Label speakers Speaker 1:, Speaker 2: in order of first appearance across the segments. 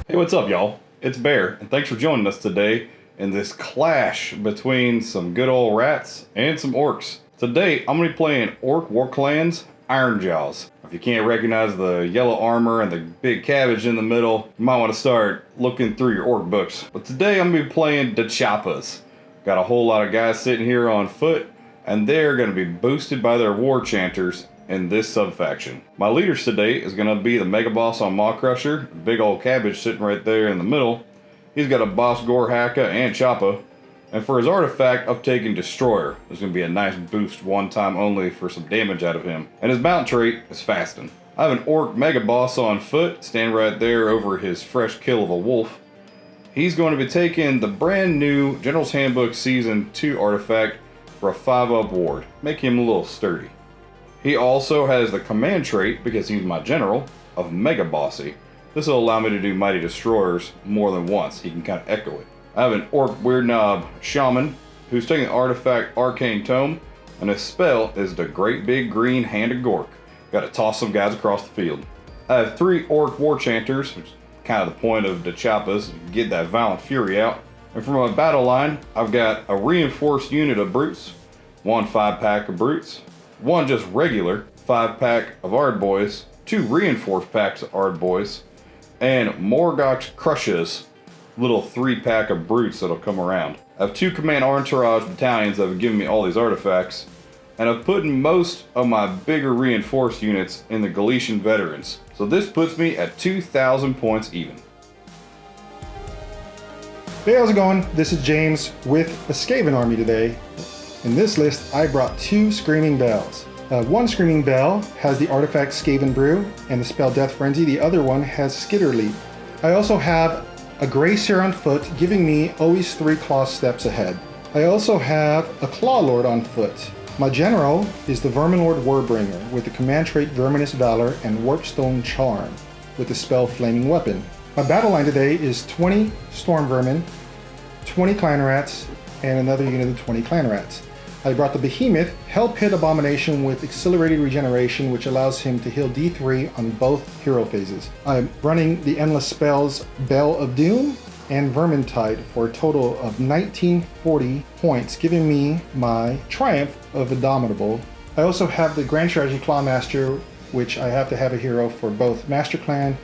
Speaker 1: Hey, what's up, y'all? It's Bear, and thanks for joining us today in this clash between some good old rats and some orcs. Today, I'm going to be playing Orc War Clan's Ironjawz. If you can't recognize the yellow armor and the big cabbage in the middle, you might want to start looking through your orc books. But today, I'm going to be playing the Chappas. Got a whole lot of guys sitting here on foot, and they're going to be boosted by their war chanters in this subfaction. My leaders today is going to be the Mega Boss on Maw Crusher, big old cabbage sitting right there in the middle. He's got a Boss Gore Haka and Choppa. And for his artifact, I've taken Destroyer. There's going to be a nice boost one time only for some damage out of him. And his mount trait is Fasten. I have an Orc Mega Boss on foot, stand right there over his fresh kill of a wolf. He's going to be taking the brand new General's Handbook Season 2 artifact for a 5-up ward. Make him a little sturdy. He also has the command trait, because he's my general, of Mega Bossy. This will allow me to do Mighty Destroyers more than once. He can kind of echo it. I have an Orc Weird Knob Shaman, who's taking the artifact Arcane Tome, and his spell is the Great Big Green Hand of Gork. Got to toss some guys across the field. I have 3 Orc War Chanters, which is kind of the point of the Chappas, get that Violent Fury out. And for my battle line, I've got a reinforced unit of Brutes, 1 5-pack of Brutes, 1 just regular 5-pack of Ardboys, 2 reinforced packs of Ardboys, and Morgoth's Crushes, little 3-pack of Brutes that'll come around. I have 2 Command Entourage battalions that have given me all these artifacts, and I've put most of my bigger reinforced units in the Galician Veterans. So this puts me at 2,000 points even.
Speaker 2: Hey, how's it going? This is James with the Skaven army today. In this list, I brought 2 Screaming Bells. One Screaming Bell has the artifact Skaven Brew and the spell Death Frenzy. The other one has Skitter Leap. I also have a Grey Seer on foot, giving me always 3 claw steps ahead. I also have a Claw Lord on foot. My general is the Vermin Lord Warbringer with the command trait Verminous Valor and Warpstone Charm with the spell Flaming Weapon. My battle line today is 20 Storm Vermin, 20 Clan Rats, and another unit of 20 Clan Rats. I brought the Behemoth Hell Pit Abomination with Accelerated Regeneration, which allows him to heal D3 on both hero phases. I'm running the endless spells Bell of Doom and Vermintide for a total of 1940 points, giving me my Triumph of Indomitable. I also have the Grand Strategy Clawmaster, which I have to have a hero for both Master Clan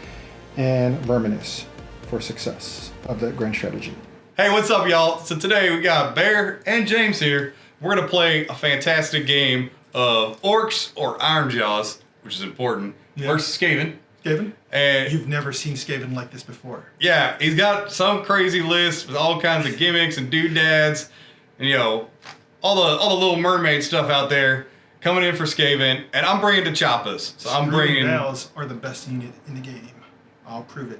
Speaker 2: and Verminous for success of the Grand Strategy.
Speaker 3: Hey, what's up, y'all? So today we got Bear and James here. We're gonna play a fantastic game of Orcs or Ironjawz, which is important, versus Skaven.
Speaker 4: Skaven?
Speaker 3: And
Speaker 4: You've never seen Skaven like this before.
Speaker 3: yeah, he's got some crazy list with all kinds of gimmicks and doodads, and all the Little Mermaid stuff out there coming in for Skaven. And I'm bringing the Chappas. So I'm bringing.
Speaker 4: Bells are the best unit in the game. I'll prove it.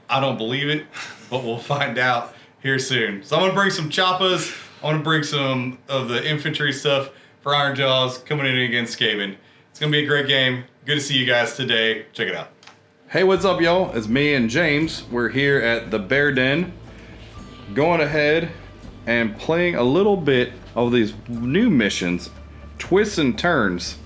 Speaker 3: I don't believe it, but we'll find out here soon. So I'm gonna bring some Chappas. I want to bring some of the infantry stuff for Ironjawz coming in against Skaven. It's going to be a great game. Good to see you guys today. Check it out.
Speaker 1: Hey, what's up, y'all? It's me and James. We're here at the Bear Den, going ahead and playing a little bit of these new missions, Twists and Turns,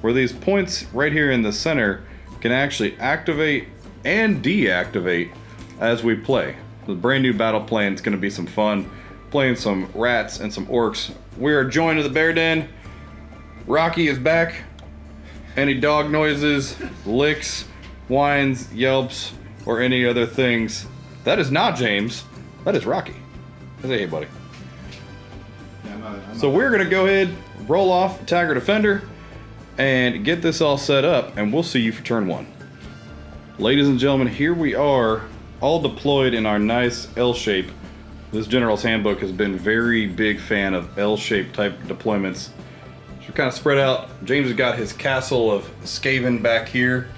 Speaker 1: where these points right here in the center can actually activate and deactivate as we play. The brand new battle plan is going to be some fun. Playing some rats and some orcs. We are joined to the Bear Den. Rocky is back. Any dog noises, licks, whines, yelps, or any other things, that is not James. That is Rocky. Say hey, buddy. So we're gonna go ahead, roll off Attacker Defender, and get this all set up, and we'll see you for turn 1. Ladies and gentlemen, here we are, all deployed in our nice L shape. This General's Handbook has been very big fan of L-shaped type deployments. So we're kind of spread out. James has got his castle of Skaven back here,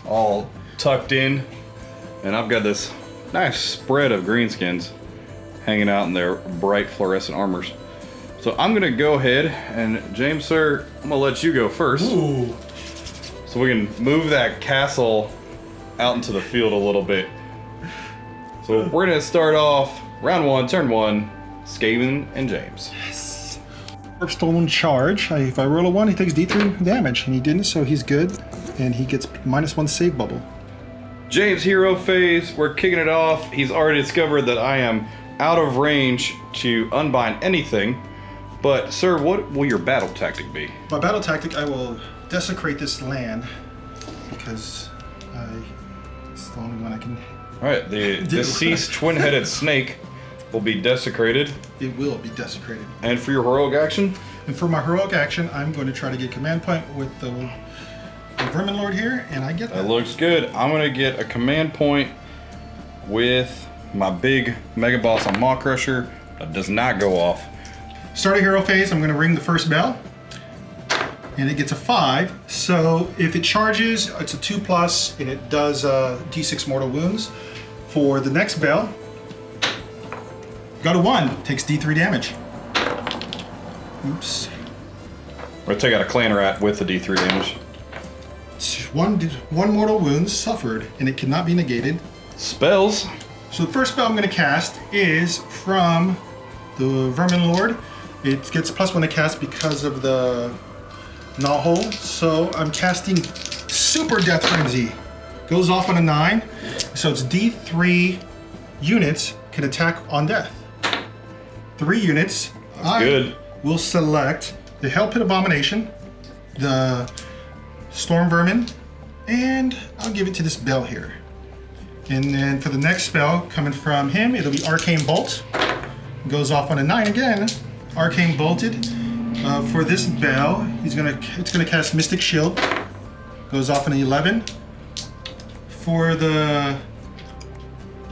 Speaker 1: all tucked in, and I've got this nice spread of greenskins hanging out in their bright fluorescent armors. So I'm gonna go ahead and James, sir, I'm gonna let you go first.
Speaker 4: Ooh.
Speaker 1: So we can move that castle out into the field a little bit. So we're gonna start off round 1, turn 1, Skaven and James.
Speaker 2: Stone charge. If I roll a 1, he takes D3 damage, and he didn't, so he's good, and he gets -1 save bubble.
Speaker 1: James hero phase, we're kicking it off. He's already discovered that I am out of range to unbind anything. But sir, what will your battle tactic be?
Speaker 2: My battle tactic, I will desecrate this land because it's the only one I can.
Speaker 1: All right, the deceased twin-headed snake will be desecrated.
Speaker 2: It will be desecrated.
Speaker 1: And for your heroic action?
Speaker 2: And for my heroic action, I'm going to try to get command point with the Vermin Lord here, and I get that.
Speaker 1: That looks good. I'm gonna get a command point with my big Mega Boss on Maw Crusher. That does not go off.
Speaker 2: Start a hero phase, I'm going to ring the first bell, and it gets a 5. So if it charges, it's a 2+, and it does D6 mortal wounds. For the next bell, got a 1, takes D3 damage. Oops.
Speaker 1: I'm gonna take out a clan rat with the D3 damage.
Speaker 2: One mortal wounds suffered, and it cannot be negated.
Speaker 1: Spells.
Speaker 2: So the first spell I'm going to cast is from the Vermin Lord. It gets +1 to cast because of the Gnaw Hole. So I'm casting Super Death Frenzy. Goes off on a 9. So it's D3 units can attack on death. 3 units.
Speaker 1: That's good.
Speaker 2: Will select the Hell Pit Abomination, the Storm Vermin, and I'll give it to this bell here. And then for the next spell coming from him, it'll be Arcane Bolt. Goes off on a 9 again. Arcane Bolted. For this bell, it's gonna cast Mystic Shield. Goes off on an 11. For the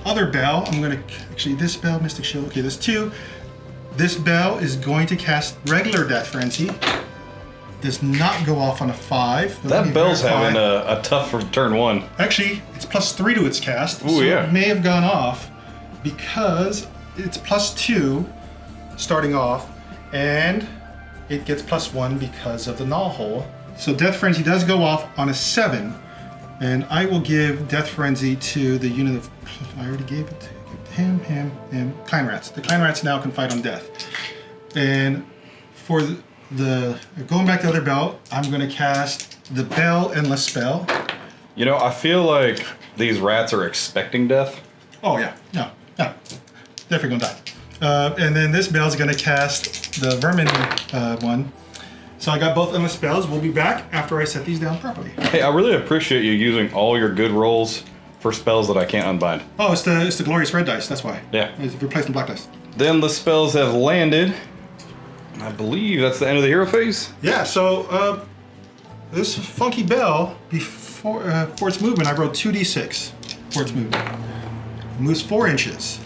Speaker 2: other bell, this bell, Mystic Shield. Okay, there's 2. This bell is going to cast regular Death Frenzy. Does not go off on a 5.
Speaker 1: That bell's having a tough for turn 1.
Speaker 2: Actually, it's +3 to its cast.
Speaker 1: Ooh,
Speaker 2: so
Speaker 1: yeah.
Speaker 2: It may have gone off because it's +2 starting off, and it gets +1 because of the Gnaw Hole. So Death Frenzy does go off on a 7, and I will give Death Frenzy to the unit of. I already gave it to him, Clan Rats. The Clan Rats now can fight on death. And for going back to the other bell, I'm going to cast the Bell Endless spell.
Speaker 1: You know, I feel like these rats are expecting death.
Speaker 2: Oh yeah, no, definitely gonna die. And then this bell's gonna cast the Vermin one. So I got both endless spells. We'll be back after I set these down properly.
Speaker 1: Hey, I really appreciate you using all your good rolls for spells that I can't unbind.
Speaker 2: Oh, it's the glorious red dice. That's why.
Speaker 1: Yeah.
Speaker 2: It's replaced with black dice.
Speaker 1: Then the spells have landed. I believe that's the end of the hero phase.
Speaker 2: Yeah. So this funky bell for its movement, I rolled 2d6 for its movement. It moves 4 inches.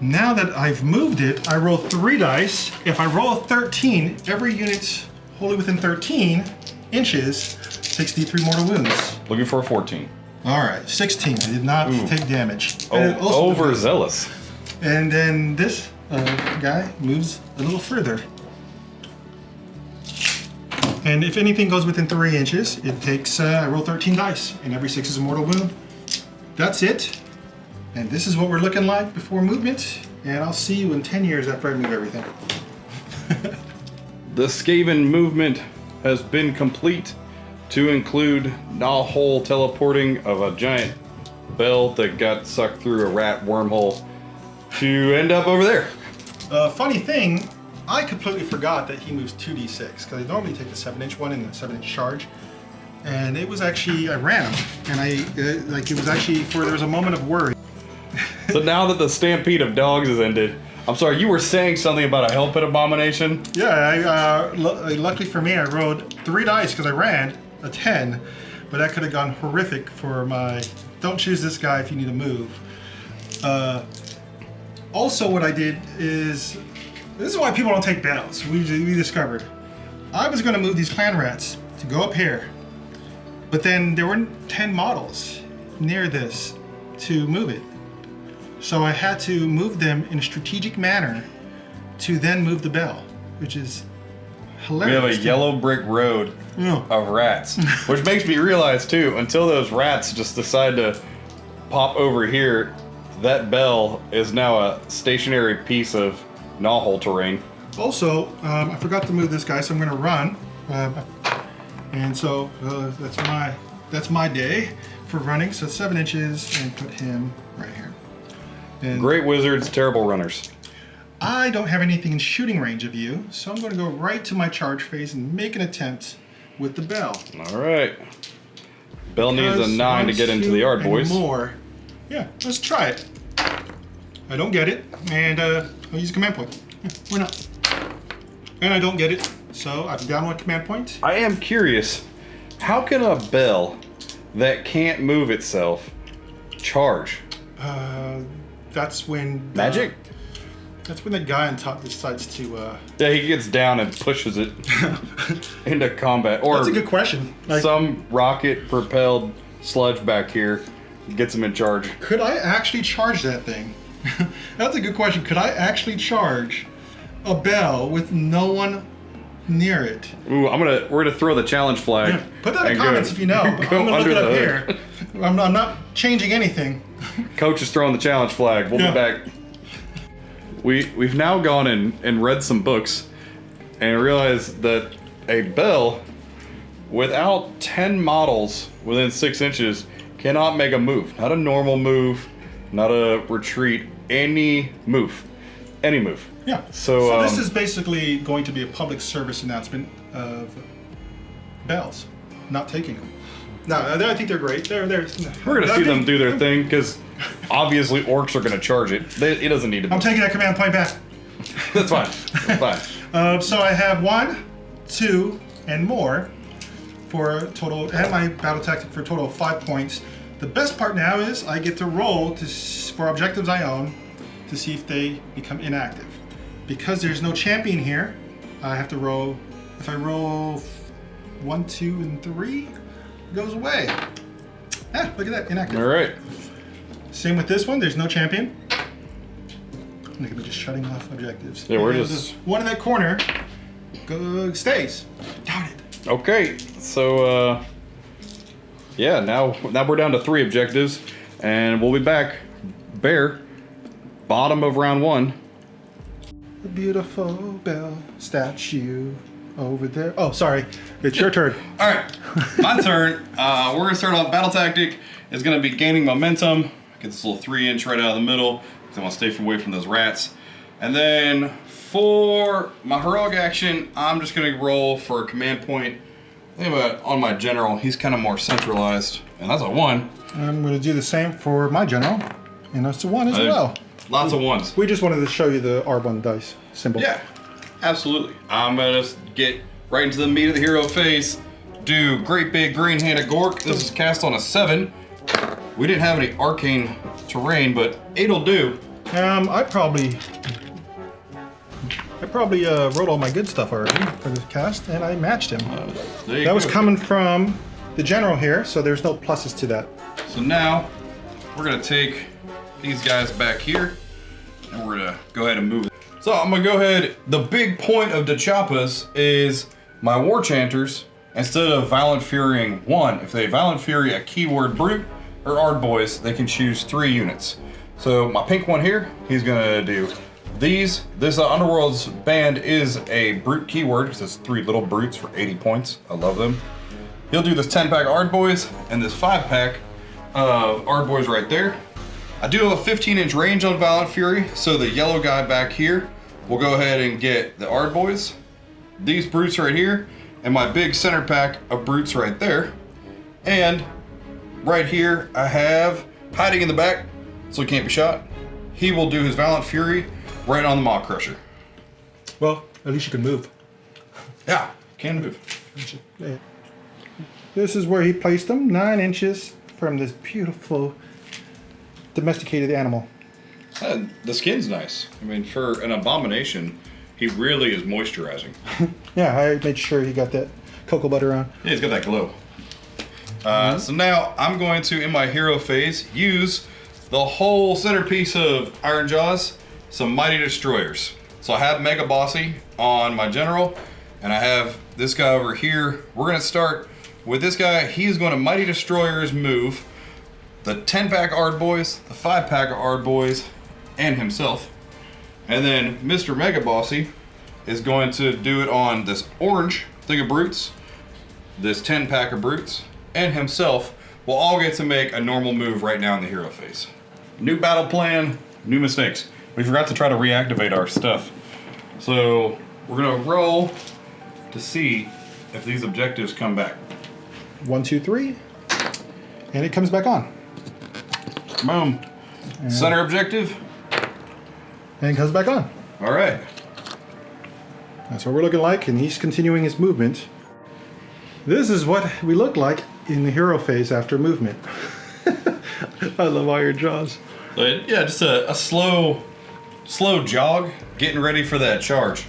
Speaker 2: Now that I've moved it, I roll 3 dice. If I roll a 13, every unit wholly within 13 inches takes D3 mortal wounds.
Speaker 1: Looking for a 14.
Speaker 2: All right, 16. I did not take damage.
Speaker 1: Oh, overzealous.
Speaker 2: And then this guy moves a little further. And if anything goes within 3 inches, it takes, I roll 13 dice, and every 6 is a mortal wound. That's it. And this is what we're looking like before movement, and I'll see you in 10 years after I move everything.
Speaker 1: The Skaven movement has been complete to include Gnaw Hole teleporting of a giant bell that got sucked through a rat wormhole to end up over there.
Speaker 2: Funny thing, I completely forgot that he moves 2d6 because I normally take the 7-inch one and the 7-inch charge. And it was actually, I ran him, and it was actually there was a moment of worry.
Speaker 1: So now that the stampede of dogs has ended, I'm sorry, you were saying something about a hell pit abomination?
Speaker 2: Yeah, luckily for me, I rolled 3 dice because I ran a 10, but that could have gone horrific for my, don't choose this guy if you need to move. Also what I did is, this is why people don't take battles, we discovered. I was gonna move these clan rats to go up here, but then there weren't 10 models near this to move it. So I had to move them in a strategic manner to then move the bell, which is hilarious.
Speaker 1: We have a yellow brick road
Speaker 2: Yeah.
Speaker 1: of rats, which makes me realize too, until those rats just decide to pop over here, that bell is now a stationary piece of gnawhole terrain.
Speaker 2: Also, I forgot to move this guy, so I'm going to run. And so that's my day for running. So 7 inches and put him right here. And
Speaker 1: Great wizards, terrible runners.
Speaker 2: I don't have anything in shooting range of you, so I'm going to go right to my charge phase and make an attempt with the bell.
Speaker 1: All right. Bell needs a
Speaker 2: Because
Speaker 1: 9 to get into the yard,
Speaker 2: and
Speaker 1: boys.
Speaker 2: More. Yeah, let's try it. I don't get it, and I'll use a command point. Yeah, why not? And I don't get it, so I'm down 1 command point.
Speaker 1: I am curious, how can a bell that can't move itself charge?
Speaker 2: That's when
Speaker 1: Magic?
Speaker 2: That's when the guy on top decides to.
Speaker 1: Yeah, he gets down and pushes it into combat. Or
Speaker 2: That's a good question. Like,
Speaker 1: some rocket-propelled sludge back here gets him in charge.
Speaker 2: could I actually charge that thing? That's a good question. Could I actually charge a bell with no one near it?
Speaker 1: Ooh, we're gonna throw the challenge flag.
Speaker 2: Yeah, put that in
Speaker 1: and
Speaker 2: comments if you know. I'm
Speaker 1: go
Speaker 2: gonna look
Speaker 1: under
Speaker 2: it up
Speaker 1: the
Speaker 2: here.
Speaker 1: hood.
Speaker 2: I'm not changing anything.
Speaker 1: Coach is throwing the challenge flag. We'll
Speaker 2: Yeah.
Speaker 1: be back. We've now gone and read some books and realized that a bell without 10 models within 6 inches cannot make a move. Not a normal move, not a retreat, any move. Any move.
Speaker 2: Yeah.
Speaker 1: So,
Speaker 2: this is basically going to be a public service announcement of bells, not taking them. No, I think they're great. They're
Speaker 1: We're gonna see them do their thing because obviously orcs are gonna charge it. It doesn't need to.
Speaker 2: I'm taking that command point back.
Speaker 1: That's fine. That's fine.
Speaker 2: So I have 1, 2, and more for a total, and my battle tactic for a total of 5 points. The best part now is I get to roll for objectives I own to see if they become inactive. Because there's no champion here, I have to roll. If I roll 1, 2, and 3, it goes away. Ah, look at that, inactive.
Speaker 1: All right.
Speaker 2: Same with this one. There's no champion. I'm gonna be just shutting off objectives.
Speaker 1: Yeah, we're
Speaker 2: And
Speaker 1: just-
Speaker 2: the one in that corner stays. Darn it.
Speaker 1: Okay. So yeah, now we're down to 3 objectives, and we'll be back. Bear, bottom of round 1.
Speaker 2: The beautiful bell statue over there. Oh, sorry. It's your turn.
Speaker 3: All right, my turn. We're gonna start off battle tactic. It's gonna be gaining momentum. Get this little 3-inch right out of the middle because I want to stay away from those rats. And then for my heroic action, I'm just gonna roll for a command point. I think about on my general. He's kind of more centralized, and that's a 1.
Speaker 2: I'm going to do the same for my general, and that's a 1 as well.
Speaker 3: Lots of 1s.
Speaker 2: We just wanted to show you the R1 dice symbol.
Speaker 3: Yeah, absolutely. I'm gonna just get right into the meat of the hero phase. Do great big green-handed gork. This is cast on a 7. We didn't have any arcane terrain, but 8'll do.
Speaker 2: I probably wrote all my good stuff already for this cast, and I matched him.
Speaker 3: There you
Speaker 2: That was
Speaker 3: go.
Speaker 2: coming from the general here, so there's no pluses to that.
Speaker 3: So now we're gonna take these guys back here, and we're gonna go ahead and move. So I'm gonna go ahead. The big point of the Choppas is my War Chanters. Instead of Violent Furying 1, if they Violent Fury a keyword brute or Ardboys, they can choose 3 units. So my pink one here, he's gonna do these. This Underworld's band is a brute keyword because it's 3 little brutes for 80 points. I love them. He'll do this 10-pack Ardboys and this 5-pack of Ardboys right there. I do have a 15-inch range on Violent Fury, so the yellow guy back here
Speaker 1: we'll go ahead and get the Ard Boys, these brutes right here, and my big center pack of brutes right there. And right here, I have hiding in the back, so he can't be shot. He will do his Valiant Fury right on the Maw Crusher.
Speaker 2: Well, at least you can move.
Speaker 1: Yeah, can move.
Speaker 2: This is where he placed them, 9 inches from this beautiful domesticated animal.
Speaker 1: The skin's nice. I mean, for an abomination, he really is moisturizing.
Speaker 2: Yeah, I made sure he got that cocoa butter on.
Speaker 1: Yeah, he's got that glow. So now I'm going to, in my hero phase, use the whole centerpiece of Ironjawz, some Mighty Destroyers. So I have Mega Bossy on my general, and I have this guy over here. We're going to start with this guy. He's going to Mighty Destroyers move the 10-pack Ard Boys, the 5-pack of Ard Boys, and himself. And then Mr. Mega Bossy is going to do it on this orange thing of brutes, this 10-pack of brutes, and himself. We'll all get to make a normal move right now in the hero phase. New battle plan, new mistakes. We forgot to try to reactivate our stuff. So we're gonna roll to see if these objectives come back.
Speaker 2: 1, 2, 3, and it comes back on.
Speaker 1: Boom. Center objective.
Speaker 2: And it comes back on.
Speaker 1: All right.
Speaker 2: That's what we're looking like, and he's continuing his movement. This is what we look like in the hero phase after movement. I love Ironjawz.
Speaker 1: But yeah, just a slow jog, getting ready for that charge.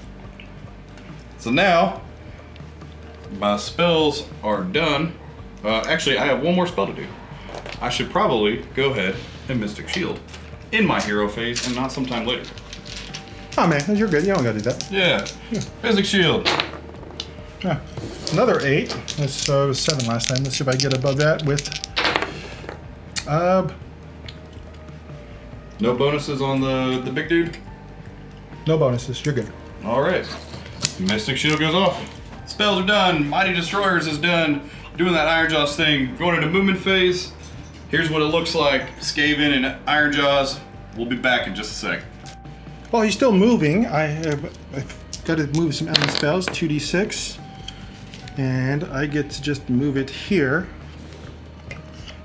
Speaker 1: So now, my spells are done. Actually, I have one more spell to do. I should probably go ahead and Mystic Shield in my hero phase and not sometime later.
Speaker 2: Oh man, you're good. You don't gotta do that.
Speaker 1: Yeah, Mystic Shield.
Speaker 2: Yeah. Another 8. It was 7 last time. Let's see if I get above that with...
Speaker 1: No bonuses on the big dude?
Speaker 2: No bonuses. You're good.
Speaker 1: All right. Mystic Shield goes off. Spells are done. Mighty Destroyers is done. Doing that Ironjawz thing. Going into movement phase. Here's what it looks like. Skaven and Ironjawz. We'll be back in just a sec.
Speaker 2: While he's still moving, I've got to move some enemy spells. 2d6. And I get to just move it here.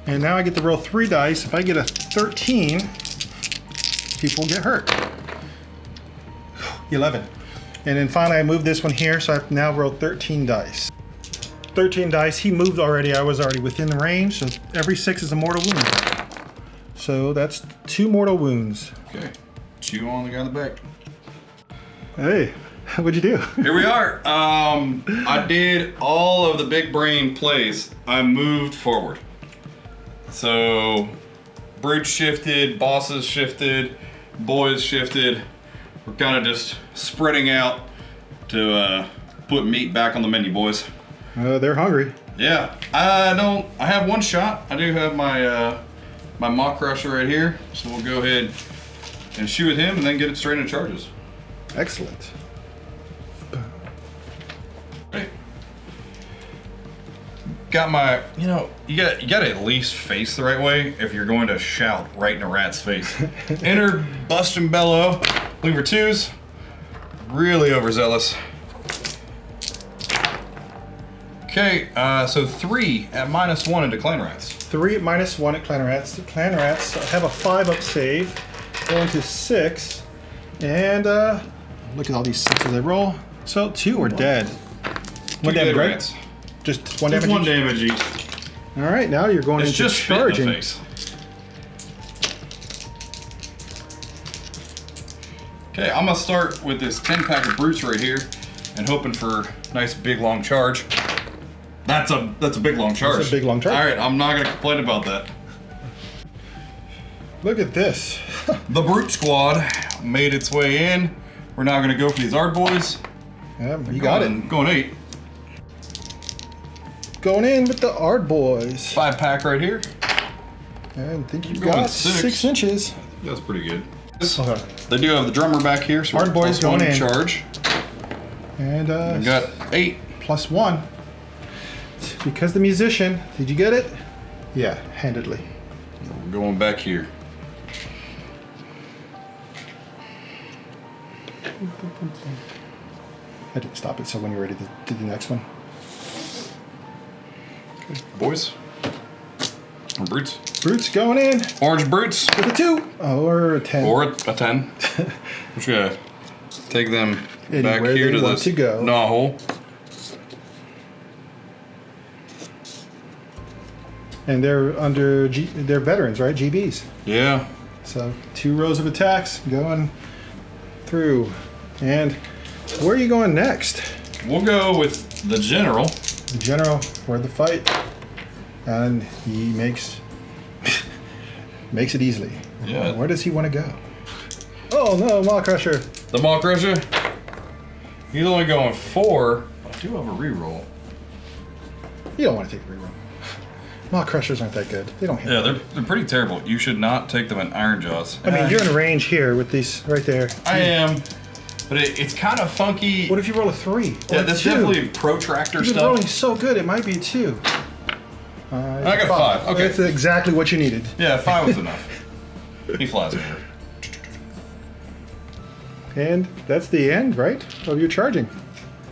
Speaker 2: And now I get to roll 3 dice. If I get a 13, people get hurt. 11. And then finally I move this one here, so I've now rolled 13 dice. 13 dice, he moved already, I was already within the range, so every 6 is a mortal wound. So that's 2 mortal wounds.
Speaker 1: Okay. Chew on the guy in the back.
Speaker 2: Hey, what'd you do?
Speaker 1: Here we are. I did all of the big brain plays. I moved forward. So, brutes shifted, bosses shifted, boys shifted. We're kind of just spreading out to put meat back on the menu, boys.
Speaker 2: They're hungry.
Speaker 1: Yeah, I have one shot. I do have my my Maw Crusher right here, so we'll go ahead and shoot at him and then get it straight into charges.
Speaker 2: Excellent.
Speaker 1: Right. Got my, you gotta at least face the right way if you're going to shout right in a rat's face. Enter, bust and bellow, lever 2s, really overzealous. Okay, so 3 at -1 into clan rats.
Speaker 2: 3 at -1 at clan rats. The clan rats have a 5 up save, go into 6, and look at all these 6s I roll. So 2 are dead. 1 damage, right?
Speaker 1: Rats.
Speaker 2: Just 1
Speaker 1: Just
Speaker 2: damage.
Speaker 1: 1
Speaker 2: each?
Speaker 1: damage each.
Speaker 2: All right, now you're going
Speaker 1: It's
Speaker 2: into
Speaker 1: just spit in the
Speaker 2: charging.
Speaker 1: face. Okay, I'm gonna start with this 10-pack of brutes right here, and hoping for a nice big long charge. That's a big long charge.
Speaker 2: That's a big long charge.
Speaker 1: All right, I'm not gonna complain about that.
Speaker 2: Look at this.
Speaker 1: The brute squad made its way in. We're now gonna go for these Ard Boys.
Speaker 2: Yeah, you got it.
Speaker 1: Going 8.
Speaker 2: Going in with the Ard Boys.
Speaker 1: 5-pack right here.
Speaker 2: And I think you've
Speaker 1: Going
Speaker 2: got
Speaker 1: 6.
Speaker 2: 6 inches.
Speaker 1: That's pretty good.
Speaker 2: Okay.
Speaker 1: They do have the drummer back here, so
Speaker 2: Ard
Speaker 1: we're
Speaker 2: Boys
Speaker 1: +1
Speaker 2: going in.
Speaker 1: charge.
Speaker 2: And
Speaker 1: We got 8.
Speaker 2: +1. Because the musician, did you get it? Yeah, handedly.
Speaker 1: We're going back here.
Speaker 2: I didn't stop it, so when you're ready to do the next one.
Speaker 1: Boys. Or brutes.
Speaker 2: Brutes going in.
Speaker 1: Orange brutes.
Speaker 2: With a 2. Or a 10.
Speaker 1: Or a 10. I'm just gonna take them back
Speaker 2: Anywhere
Speaker 1: here
Speaker 2: they
Speaker 1: to
Speaker 2: want
Speaker 1: this
Speaker 2: to go.
Speaker 1: gnaw hole.
Speaker 2: And they're they're veterans, right? GBs.
Speaker 1: Yeah.
Speaker 2: So 2 rows of attacks going through. And where are you going next?
Speaker 1: We'll go with the general.
Speaker 2: The general for the fight. And he makes it easily.
Speaker 1: Yeah.
Speaker 2: Where does he want to go? Oh no, Maw Crusher.
Speaker 1: The Maw Crusher. He's only going 4. I do have a reroll.
Speaker 2: You don't want to take the reroll. Maw Crushers aren't that good. They don't hit.
Speaker 1: Yeah, they're pretty terrible. You should not take them in Ironjawz.
Speaker 2: I mean, you're in range here with these right there.
Speaker 1: I am, but it's kind of funky.
Speaker 2: What if you roll a 3?
Speaker 1: Yeah,
Speaker 2: Or a
Speaker 1: that's
Speaker 2: 2?
Speaker 1: definitely protractor
Speaker 2: You've been
Speaker 1: stuff.
Speaker 2: rolling so good, it might be a 2.
Speaker 1: I got a 5. Okay.
Speaker 2: That's exactly what you needed.
Speaker 1: Yeah, 5 was enough. He flies over.
Speaker 2: And that's the end, right? Of your charging.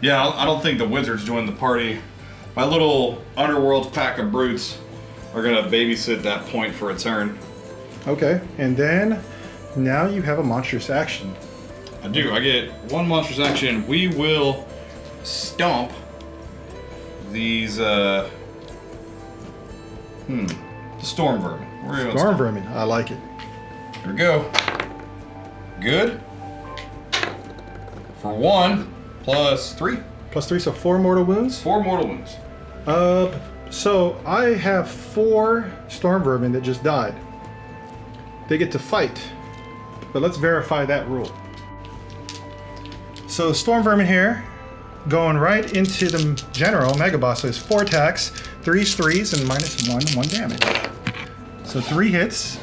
Speaker 1: Yeah, I don't think the wizards joined the party. My little underworld pack of brutes are gonna babysit that point for a turn.
Speaker 2: Okay, and then now you have a monstrous action.
Speaker 1: I do. I get 1 monstrous action. We will stomp these. The storm vermin. We're gonna
Speaker 2: Storm Vermin, I like it.
Speaker 1: Here we go. Good. For 1 plus 3.
Speaker 2: Plus 3, so 4 mortal wounds.
Speaker 1: 4 mortal wounds.
Speaker 2: So I have 4 Storm Vermin that just died. They get to fight, but let's verify that rule. So Storm Vermin here, going right into the General Mega Boss. So it's 4 attacks, 3's 3's, and -1, 1 damage. So 3 hits,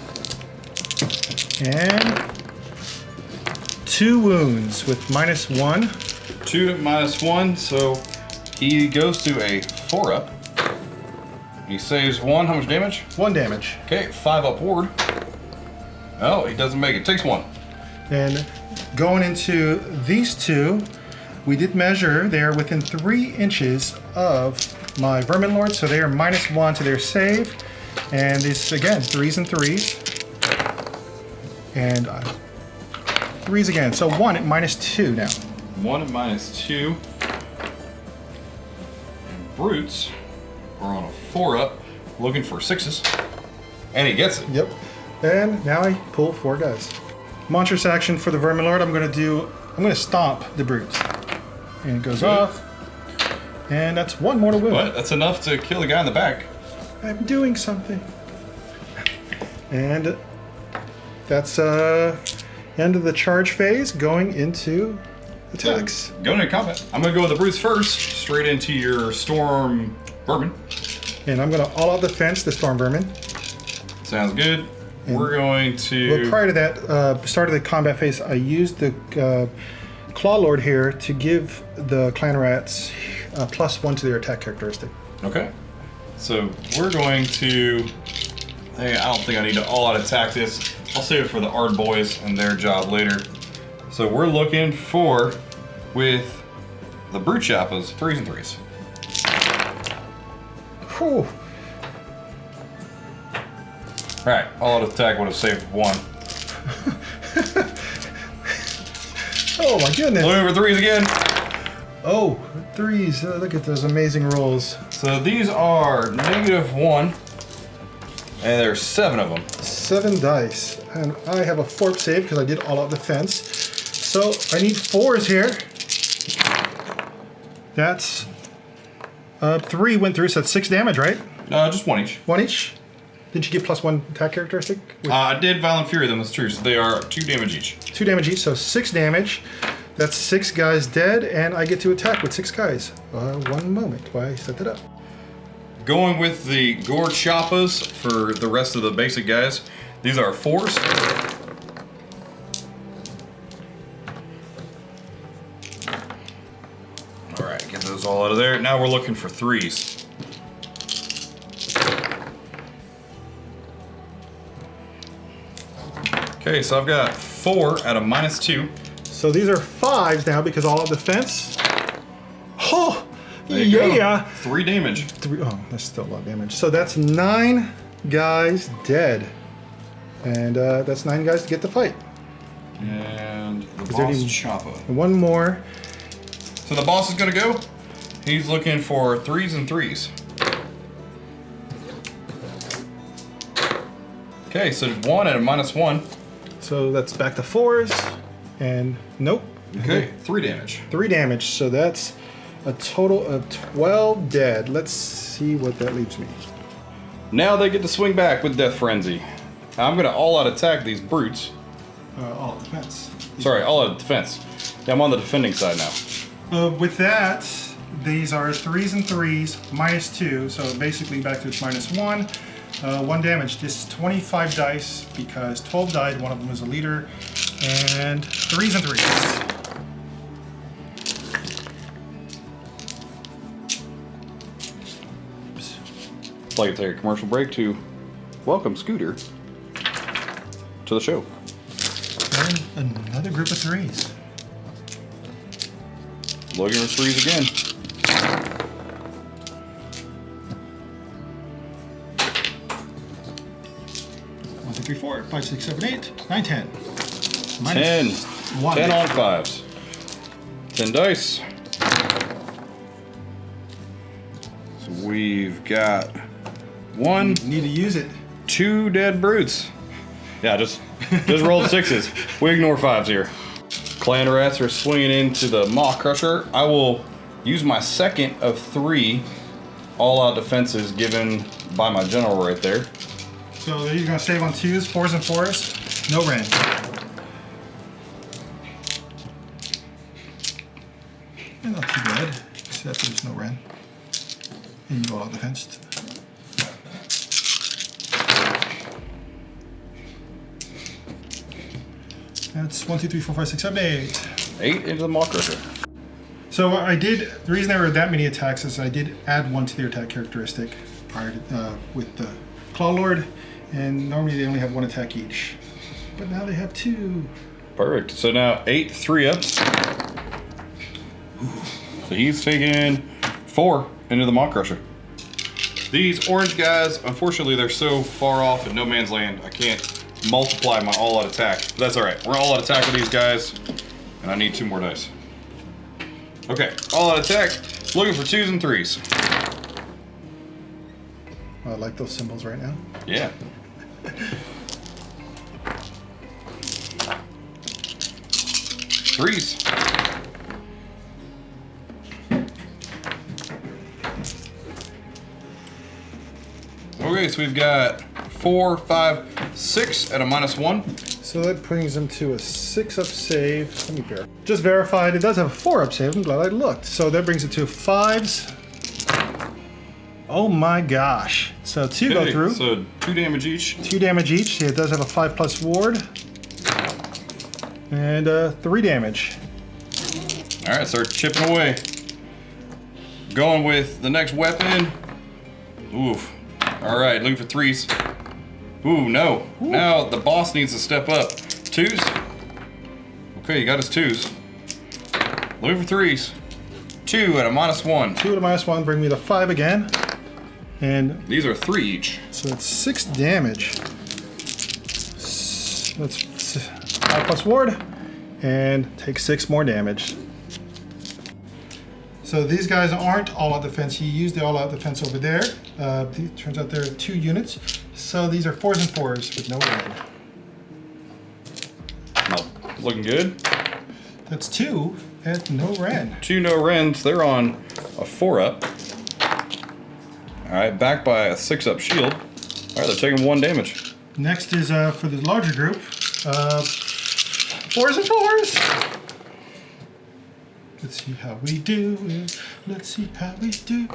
Speaker 2: and 2 wounds with -1.
Speaker 1: 2 -1, so he goes to a 4-up. He saves 1. How much damage?
Speaker 2: 1 damage.
Speaker 1: Okay, 5 upward. Oh, he doesn't make it. Takes 1.
Speaker 2: And going into these 2, we did measure they're within 3 inches of my Vermin Lord, so they are -1 to their save. And this again, 3's and 3's. And 3's again, so 1 at -2 now.
Speaker 1: 1 at -2. And brutes are on a 4-up, looking for 6's. And he gets it.
Speaker 2: Yep. And now I pull 4 guys. Monstrous action for the Vermin Lord. I'm gonna stomp the brute. And it goes off. And that's 1 mortal wound.
Speaker 1: But that's enough to kill the guy in the back.
Speaker 2: I'm doing something. And that's end of the charge phase, going into attacks.
Speaker 1: Going into combat. I'm gonna go with the brutes first, straight into your storm vermin.
Speaker 2: And I'm gonna all out defense the Storm Vermin.
Speaker 1: Sounds good. We're going to.
Speaker 2: Well, prior to that, start of the combat phase, I used the Claw Lord here to give the clan rats +1 to their attack characteristic.
Speaker 1: Okay. So we're going to. Hey, I don't think I need to all out attack this. I'll save it for the Ard boys and their job later. So we're looking for, with the brute chappas, 3's and 3's.
Speaker 2: Whew.
Speaker 1: Alright, all out attack would have saved 1.
Speaker 2: Oh my goodness.
Speaker 1: Looking for 3's again.
Speaker 2: Oh, 3's. Look at those amazing rolls.
Speaker 1: So these are -1, and there's 7 of them.
Speaker 2: 7 dice. And I have a 4 save because I did all out defense. So I need 4s here. That's 3 went through, so that's 6 damage, right?
Speaker 1: Just 1 each.
Speaker 2: 1 each? Didn't you get +1 attack characteristic?
Speaker 1: I did Violent Fury them, that's true, so they are 2 damage each.
Speaker 2: 2 damage each, so 6 damage. That's 6 guys dead, and I get to attack with 6 guys. 1 moment while I set that up.
Speaker 1: Going with the Gore Choppas for the rest of the basic guys. These are 4's. Alright, get those all out of there. Now we're looking for 3's. Okay, so I've got 4 at a -2.
Speaker 2: So these are 5s now because all out defense. Oh,
Speaker 1: There you
Speaker 2: yeah.
Speaker 1: go. 3 damage.
Speaker 2: 3, oh, that's still a lot of damage. So that's 9 guys dead. And that's 9 guys to get the fight.
Speaker 1: And the
Speaker 2: there
Speaker 1: boss
Speaker 2: any-
Speaker 1: Choppa.
Speaker 2: And one more.
Speaker 1: So the boss is gonna go. He's looking for 3s and 3s. Okay, so 1 at a -1.
Speaker 2: So that's back to 4s. And nope.
Speaker 1: Okay, 3 damage.
Speaker 2: 3 damage. So that's a total of 12 dead. Let's see what that leaves me.
Speaker 1: Now they get to swing back with Death Frenzy. I'm gonna all-out attack these brutes.
Speaker 2: All defense.
Speaker 1: Sorry, all-out defense. Yeah, I'm on the defending side now.
Speaker 2: With that, these are 3s and 3s, -2, so basically back to its -1. 1 damage. This is 25 dice because 12 died, one of them is a leader, and 3s and 3s.
Speaker 1: I'd like to take a commercial break to welcome Scooter to the show.
Speaker 2: And another group of 3s.
Speaker 1: Looking for 3s again.
Speaker 2: One, two, three, 4, 5, 6, 7, 8, 9, 10.
Speaker 1: 10.
Speaker 2: 1.
Speaker 1: 10 on 5s. 10 dice. So we've got 1,
Speaker 2: Need to use it.
Speaker 1: 2 dead brutes. Yeah, just roll 6s. We ignore 5s here. Clan rats are swinging into the Maw Crusher. I will use my second of 3 all-out defenses given by my general right there.
Speaker 2: So you're going to save on 2s, 4s, and 4s. No ran. And not too bad, except there's no ran. And you go out defense. That's 1, 2, 3, 4, 5, 6, 7, 8.
Speaker 1: 8 into the Maw Crusher.
Speaker 2: So I did. The reason there were that many attacks is I did add 1 to their attack characteristic prior to, with the Claw Lord, and normally they only have 1 attack each, but now they have 2.
Speaker 1: Perfect. So now 8 3-ups. So he's taking 4 into the Maw Crusher. These orange guys, unfortunately, they're so far off in no man's land, I can't multiply my all-out attack. But that's all right. We're all-out attack with these guys, and I need 2 more dice. Okay, all-out attack. Looking for 2s and 3s.
Speaker 2: I like those symbols right now.
Speaker 1: Yeah. Threes. Okay, so we've got 4, 5, 6 at a -1.
Speaker 2: So that brings them to a 6-up save. Let me verify. Just verified. It does have a 4-up save. I'm glad I looked. So that brings it to 5s. Oh my gosh. So 2 go
Speaker 1: Okay,
Speaker 2: through.
Speaker 1: so 2 damage each.
Speaker 2: 2 damage each. It does have a 5+ ward. And 3 damage.
Speaker 1: All right, start chipping away. Going with the next weapon. Oof. All right, looking for 3s. Ooh, no.
Speaker 2: Ooh.
Speaker 1: Now the boss needs to step up. 2s. Okay, you got his 2s. Looking for 3s. 2 at a -1.
Speaker 2: 2 at a -1 bring me to 5 again. And
Speaker 1: These are 3 each.
Speaker 2: so it's 6 damage. That's 5+ ward. And take 6 more damage. So these guys aren't all-out defense. He used the all-out defense over there. It turns out there are 2 units. So these are 4s and 4s with no red.
Speaker 1: Looking good.
Speaker 2: That's 2 at no red.
Speaker 1: 2 no rends. They're on a 4-up. All right, backed by a 6-up shield. All right, they're taking 1 damage.
Speaker 2: Next is for the larger group. 4s and 4s. Let's see how we do. Let's see how we do.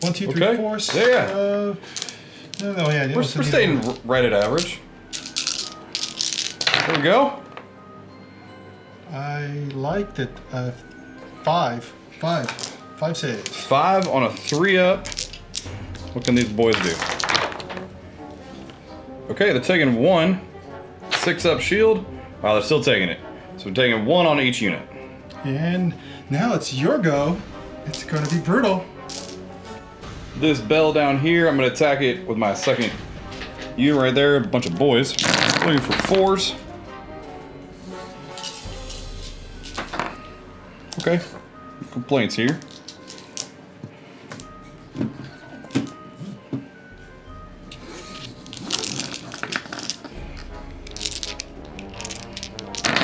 Speaker 2: 1, 2, 3,
Speaker 1: Okay.
Speaker 2: 4.
Speaker 1: Yeah.
Speaker 2: No, yeah.
Speaker 1: We're staying right at average. There we go.
Speaker 2: I like that. 5 saves.
Speaker 1: 5 on a 3-up. What can these boys do? Okay, they're taking 1. 6-up shield. Wow, they're still taking it. So we're taking 1 on each unit.
Speaker 2: And now it's your go. It's gonna be brutal.
Speaker 1: This bell down here, I'm gonna attack it with my second unit right there, a bunch of boys. Looking for 4s. Okay, no complaints here.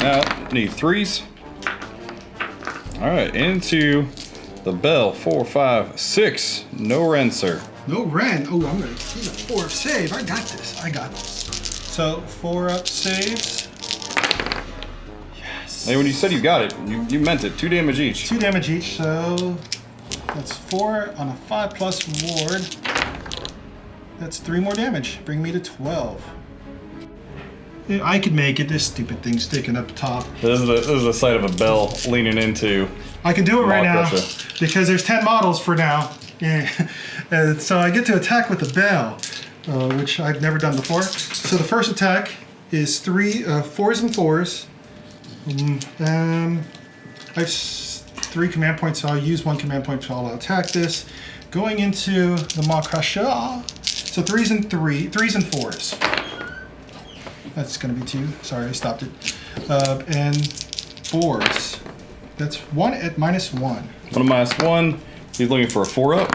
Speaker 1: Now, need 3s. All right, into the bell. 4, 5, 6. No rend, sir.
Speaker 2: No Ren. Oh, I'm gonna use a 4 up save. I got this. I got this. So 4 up saves. Yes.
Speaker 1: Hey, when you said you got it, you meant it. 2 damage each.
Speaker 2: 2 damage each. So that's 4 on a 5+ ward. That's 3 more damage. Bring me to 12. Yeah, I could make it. This stupid thing sticking up top.
Speaker 1: This is the sight of a bell leaning into.
Speaker 2: I can do it right now
Speaker 1: Crusher.
Speaker 2: because there's 10 models for now. Yeah. And so I get to attack with the bell, which I've never done before. So the first attack is 3 4s and 4s. I have 3 command points, so I'll use 1 command point to all attack this. Going into the Maw Crusher. So 3s and 4s. That's gonna be 2. Sorry, I stopped it. And 4s. That's 1 at -1.
Speaker 1: 1 -1. He's looking for a 4 up.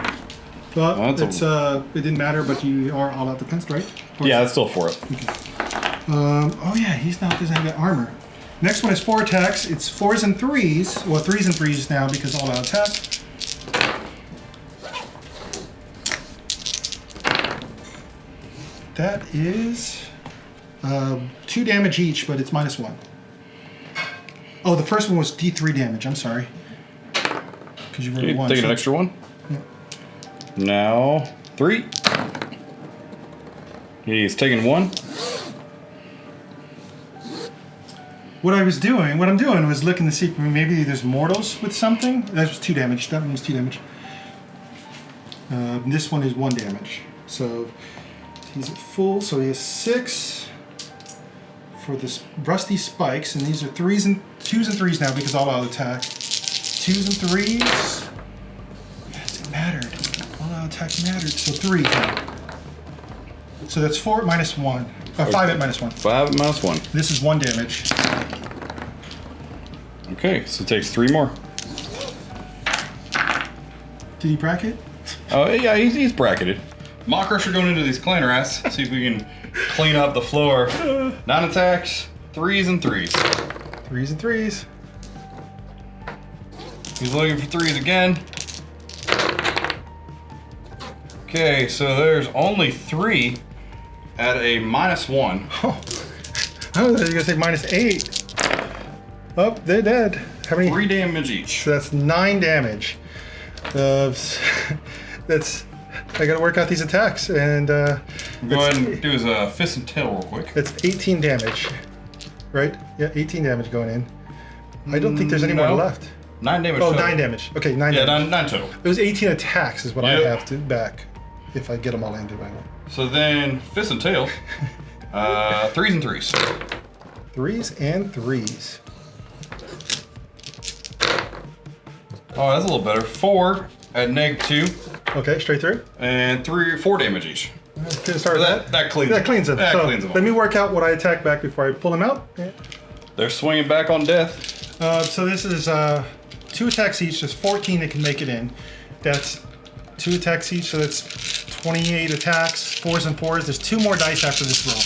Speaker 2: But it's it didn't matter, but you are all out defense, right?
Speaker 1: Yeah, that's still a 4 up.
Speaker 2: Oh yeah, he's not doesn't have that armor. Next one is 4 attacks. It's 4s and 3s. Well, 3s and 3s now because all out attack. That is 2 damage each, but it's -1. Oh, the first one was D3 damage. I'm sorry. Because you rolled 1.
Speaker 1: Taking an extra 1. Now 3. He's taking 1.
Speaker 2: What I'm doing was looking to see if maybe there's mortals with something. That was 2 damage. That one was 2 damage. This one is 1 damage. So he's at full. So he has 6 for this rusty spikes, and these are 2s and 3s now because all out attack. 2s and 3s. Yes, it mattered. All out attack mattered. So 3. So that's 4 at -1. 5 at -1.
Speaker 1: 5 at -1.
Speaker 2: This is 1 damage.
Speaker 1: Okay, so it takes 3 more.
Speaker 2: Did he bracket?
Speaker 1: Oh yeah, he's bracketed. Maw Crusher going into these clan rats. See if we can clean up the floor. 9 attacks, 3s and 3s.
Speaker 2: 3s and 3s.
Speaker 1: He's looking for 3s again. Okay, so there's only 3 at a -1.
Speaker 2: Oh, I was gonna say -8. Oh, they're dead. How many?
Speaker 1: 3 damage each.
Speaker 2: So that's 9 damage. That's. I gotta work out these attacks, and
Speaker 1: Go ahead and do his fist and tail real quick.
Speaker 2: it's 18 damage, right? Yeah, 18 damage going in. I don't think there's any more
Speaker 1: No.
Speaker 2: left.
Speaker 1: 9 damage.
Speaker 2: Oh,
Speaker 1: total.
Speaker 2: 9 damage. Okay, 9
Speaker 1: Yeah,
Speaker 2: damage.
Speaker 1: 9 total.
Speaker 2: It was 18 attacks is what I
Speaker 1: Yep.
Speaker 2: have to back if I get them all into it.
Speaker 1: So then fist and tail, 3s and 3s.
Speaker 2: 3s and 3s.
Speaker 1: Oh, that's a little better. 4 at -2,
Speaker 2: Okay, straight through.
Speaker 1: and 4 damage each.
Speaker 2: Okay, start with that.
Speaker 1: That cleans.
Speaker 2: That cleans it.
Speaker 1: That
Speaker 2: So
Speaker 1: cleans them.
Speaker 2: let me work out what I attack back before I pull him out. Yeah.
Speaker 1: They're swinging back on death.
Speaker 2: So this is 2 attacks each. There's 14 that can make it in. That's 2 attacks each, so that's 28 attacks. 4s and 4s. There's 2 more dice after this roll.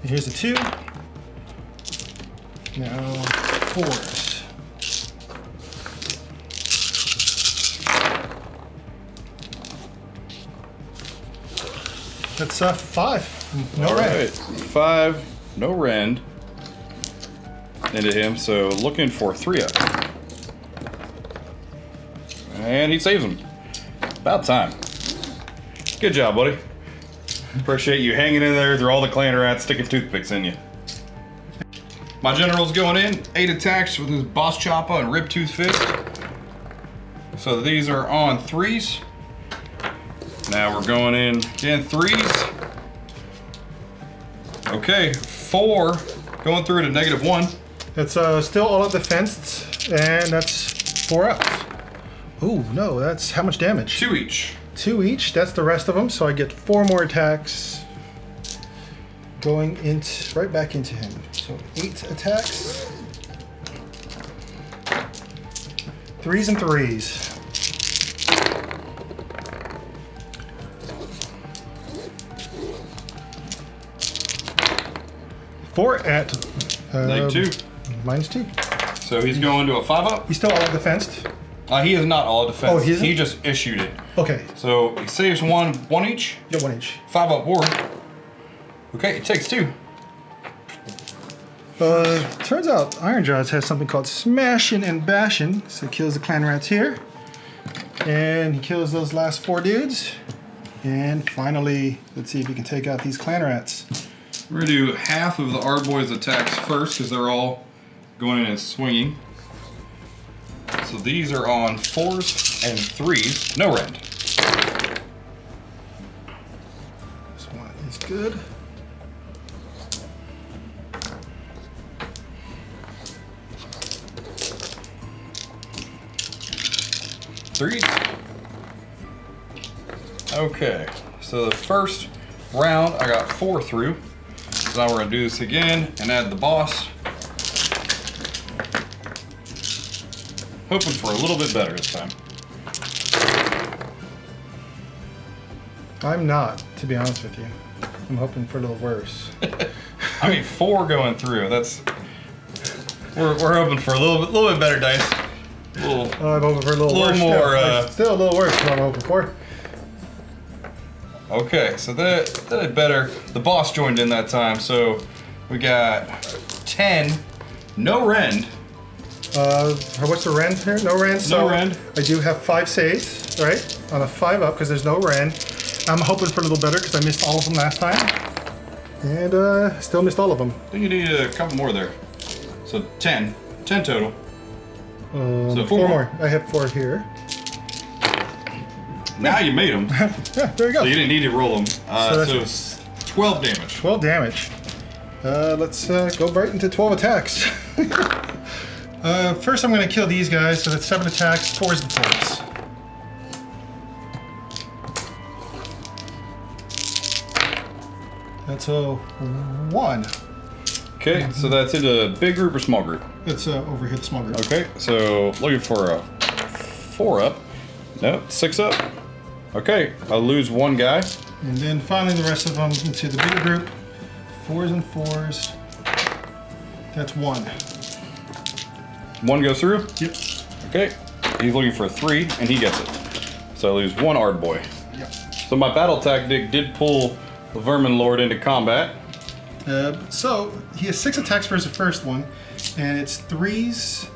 Speaker 2: And here's the 2. Now 4s. That's 5. No
Speaker 1: All
Speaker 2: red.
Speaker 1: right, 5, no rend into him. So looking for 3 up, and he saves him. About time. Good job, buddy. Appreciate you hanging in there through all the clan rats sticking toothpicks in you. My general's going in. 8 attacks with his boss choppa and rib tooth fist. So these are on 3s. Now we're going in again, 3s. Okay, 4 going through to -1.
Speaker 2: That's still all at defense, and that's 4 ups. Ooh, no, that's how much damage?
Speaker 1: 2 each.
Speaker 2: 2 each, that's the rest of them, so I get 4 more attacks going right back into him. So 8 attacks. 3s and 3s. Four at
Speaker 1: -2.
Speaker 2: -2.
Speaker 1: So he's going to a 5-up.
Speaker 2: He's still all at defense.
Speaker 1: He is not all defense.
Speaker 2: Oh, he isn't?
Speaker 1: He just issued it.
Speaker 2: Okay,
Speaker 1: So he saves 1 each.
Speaker 2: get 1 each.
Speaker 1: 5-up war. Okay, it takes 2.
Speaker 2: Turns out Ironjawz has something called smashing and bashing. So he kills the clan rats here. And he kills those last 4 dudes. And finally, let's see if he can take out these clan rats.
Speaker 1: We're gonna do half of the Ardboys attacks first because they're all going in and swinging. So these are on 4s and 3s. No rend.
Speaker 2: This one is good.
Speaker 1: Threes. Okay, so the first round I got 4 through. So now we're gonna do this again and add the boss. Hoping for a little bit better this time.
Speaker 2: I'm not, to be honest with you. I'm hoping for a little worse.
Speaker 1: I mean, 4 going through. That's we're hoping for a little bit better dice.
Speaker 2: I'm hoping for a little worse.
Speaker 1: more.
Speaker 2: Still a little worse than I'm hoping for.
Speaker 1: Okay, so that did better. The boss joined in that time, so we got 10. No rend.
Speaker 2: What's the rend here? No rend.
Speaker 1: No rend.
Speaker 2: I do have 5 saves, right? On a 5-up because there's no rend. I'm hoping for a little better because I missed all of them last time. And still missed all of them.
Speaker 1: I think you need a couple more there. So 10. 10 total. So
Speaker 2: 4 more. I have 4 here.
Speaker 1: Now you made them.
Speaker 2: Yeah, there you go.
Speaker 1: So you didn't need to roll them.
Speaker 2: So
Speaker 1: So it's 12 damage.
Speaker 2: 12 damage. Let's go right into 12 attacks. First I'm going to kill these guys, so that's 7 attacks, 4s and 4s. That's a 1.
Speaker 1: Okay, so that's in a big group or small group?
Speaker 2: That's over here, the small group.
Speaker 1: Okay, so looking for a 4-up. No, 6-up. Okay, I'll lose 1 guy.
Speaker 2: And then finally the rest of them into the bigger group. 4s and 4s. That's 1.
Speaker 1: 1 goes through?
Speaker 2: Yep.
Speaker 1: Okay, he's looking for a 3, and he gets it. So I lose 1 Ardboy.
Speaker 2: Yep.
Speaker 1: So my battle tactic did pull the Vermin Lord into combat.
Speaker 2: So he has 6 attacks for his first one, and it's 3s,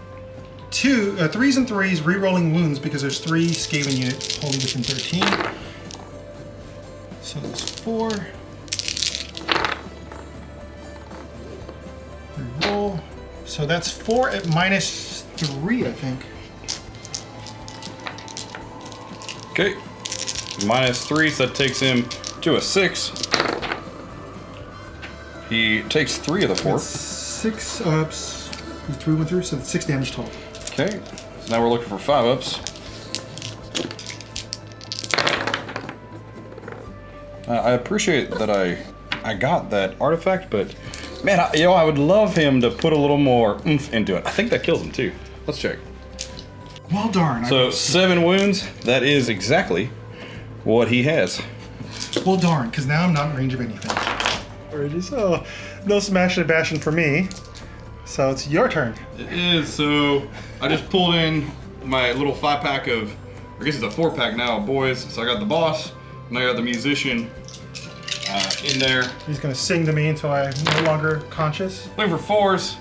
Speaker 2: 3s and 3s re-rolling wounds because there's 3 Skaven units holding within 13. So that's 4. Re-roll. So that's 4 at -3, I think.
Speaker 1: Okay, -3, so that takes him to a 6. He takes 3 of the 4.
Speaker 2: 6 ups. 3 went through, so that's 6 damage total.
Speaker 1: Okay, so now we're looking for 5-ups. I appreciate that I got that artifact, but man, I would love him to put a little more oomph into it. I think that kills him too. Let's check.
Speaker 2: Well, darn.
Speaker 1: So 7 wounds. That is exactly what he has.
Speaker 2: Well, darn, because now I'm not in range of anything. Alrighty, so no smashing and bashing for me. So it's your turn.
Speaker 1: It is. So I just pulled in my little 5-pack of, I guess it's a 4-pack now, of boys. So I got the boss, and I got the musician in there.
Speaker 2: He's gonna sing to me until I'm no longer conscious.
Speaker 1: Looking for 4s,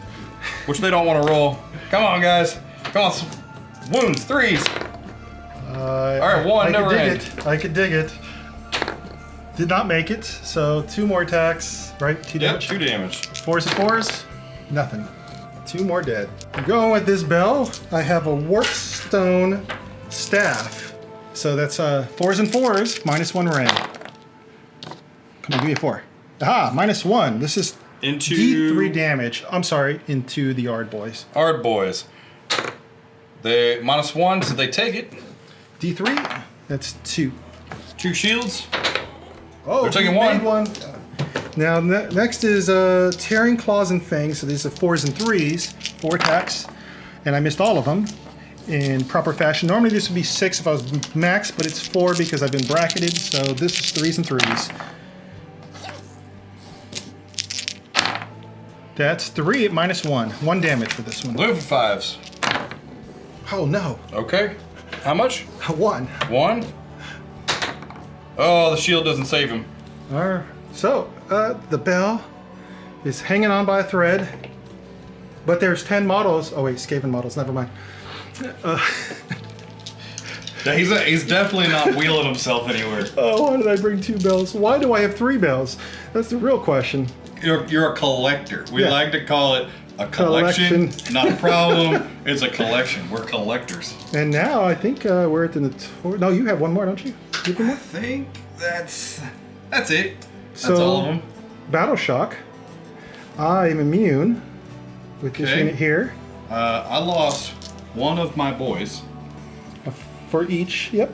Speaker 1: which they don't want to roll. Come on, guys. Come on. Wounds, 3s. All right, 1, no rend.
Speaker 2: I could dig it. Did not make it, so 2 more attacks, right? 2
Speaker 1: Yep,
Speaker 2: damage?
Speaker 1: 2 damage.
Speaker 2: 4s and 4s? Nothing. 2 more dead. I'm going with this bell. I have a Warpstone staff. So that's 4s and 4s, -1 ram. Come on, give me a 4. Aha, -1. This is
Speaker 1: Into
Speaker 2: D3 damage. I'm sorry, into the Ard boys.
Speaker 1: Ard boys. They -1, so they take it.
Speaker 2: D3, that's 2.
Speaker 1: 2 shields.
Speaker 2: Oh,
Speaker 1: They're taking
Speaker 2: we made
Speaker 1: one.
Speaker 2: Now, next is Tearing Claws and Fangs. So these are 4s and 3s, 4 attacks. And I missed all of them in proper fashion. Normally this would be 6 if I was max, but it's 4 because I've been bracketed. So this is 3s and 3s. That's 3 at -1. 1 damage for this one.
Speaker 1: Blue for 5s.
Speaker 2: Oh no.
Speaker 1: Okay. How much?
Speaker 2: 1.
Speaker 1: 1. Oh, the shield doesn't save him.
Speaker 2: Alright. So, the bell is hanging on by a thread. But there's 10 models. Oh wait, Skaven models, never mind.
Speaker 1: Yeah, he's definitely not wheeling himself anywhere.
Speaker 2: Oh, why did I bring 2 bells? Why do I have 3 bells? That's the real question.
Speaker 1: You're a collector. We
Speaker 2: Yeah.
Speaker 1: like to call it a collection.
Speaker 2: Collection.
Speaker 1: Not a problem. It's a collection. We're collectors.
Speaker 2: And now I think we're at the no. You have one more, don't you? You have one
Speaker 1: I
Speaker 2: more.
Speaker 1: think that's it. That's
Speaker 2: So,
Speaker 1: all of them.
Speaker 2: Battle Shock. I am immune with this
Speaker 1: Okay.
Speaker 2: unit here
Speaker 1: I lost one of my boys.
Speaker 2: for each. Yep.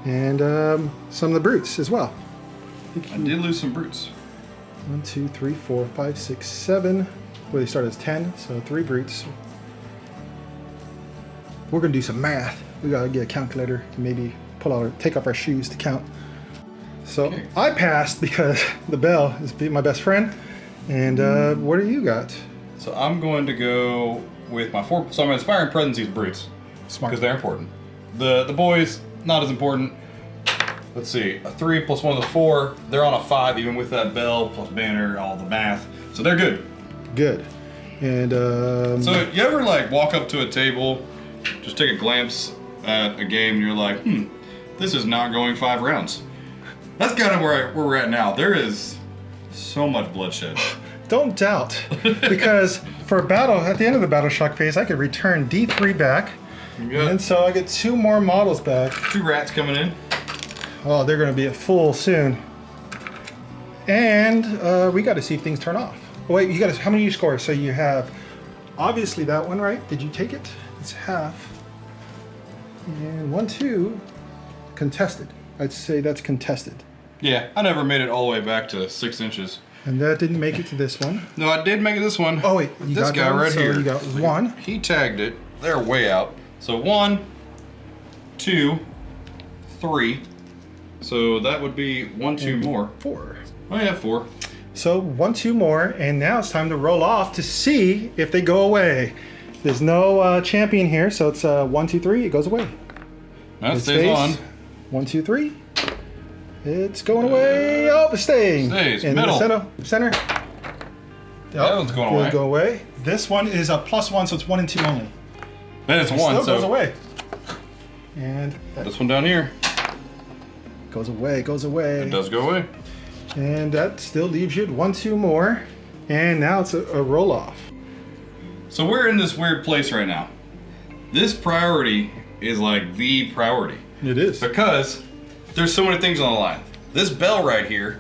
Speaker 2: And some of the brutes as well.
Speaker 1: I did lose some brutes.
Speaker 2: 1, 2, 3, 4, 5, 6, 7. Well, they start as 10, so 3 brutes. We're gonna do some math. We gotta get a calculator and maybe take off our shoes to count. So
Speaker 1: Okay.
Speaker 2: I passed because the bell is my best friend. And what do you got?
Speaker 1: So I'm going to go with my 4. So I'm inspiring presence these brutes
Speaker 2: Smart.
Speaker 1: because they're important. The boys not as important. Let's see, a 3 plus 1 is a 4. They're on a 5 even with that bell plus banner, all the math. So they're good.
Speaker 2: Good. And
Speaker 1: So you ever like walk up to a table, just take a glance at a game, and you're like, this is not going 5 rounds. That's kind of where we're at now. There is so much bloodshed.
Speaker 2: don't doubt, because for a battle at the end of the battle shock phase, I could return D3 back,
Speaker 1: Good.
Speaker 2: and so I get 2 more models back.
Speaker 1: 2 rats coming in.
Speaker 2: Oh, they're going to be at full soon. And we got to see if things turn off. Oh, wait, you got to. How many you score? So you have obviously that one, right? Did you take it? It's half. And 1, 2, contested. I'd say that's contested.
Speaker 1: Yeah, I never made it all the way back to 6 inches.
Speaker 2: And that didn't make it to this one.
Speaker 1: No, I did make it this one.
Speaker 2: Oh wait, you
Speaker 1: This
Speaker 2: got
Speaker 1: guy
Speaker 2: that one?
Speaker 1: right
Speaker 2: So
Speaker 1: here.
Speaker 2: you got 1.
Speaker 1: He tagged it. They're way out. So 1, 2, 3. So that would be 1, 2 more.
Speaker 2: 4.
Speaker 1: Oh yeah, 4.
Speaker 2: So 1, 2 more, and now it's time to roll off to see if they go away. There's no champion here, so it's 1, 2, 3. It goes away.
Speaker 1: That
Speaker 2: It
Speaker 1: stays on.
Speaker 2: 1, 2, 3. It's going away. Oh, it's staying.
Speaker 1: Stays.
Speaker 2: In
Speaker 1: Middle.
Speaker 2: the center.
Speaker 1: That one's going away.
Speaker 2: Go away. This one is a +1, so it's 1 and 2 only.
Speaker 1: Then it's
Speaker 2: It
Speaker 1: 1.
Speaker 2: still
Speaker 1: So
Speaker 2: goes away. And that
Speaker 1: this one down here.
Speaker 2: goes away. Goes away.
Speaker 1: It does go away.
Speaker 2: And that still leaves you at 1, 2 more. And now it's a roll off.
Speaker 1: So we're in this weird place right now. This priority is like the priority
Speaker 2: It is.
Speaker 1: because there's so many things on the line. This bell right here,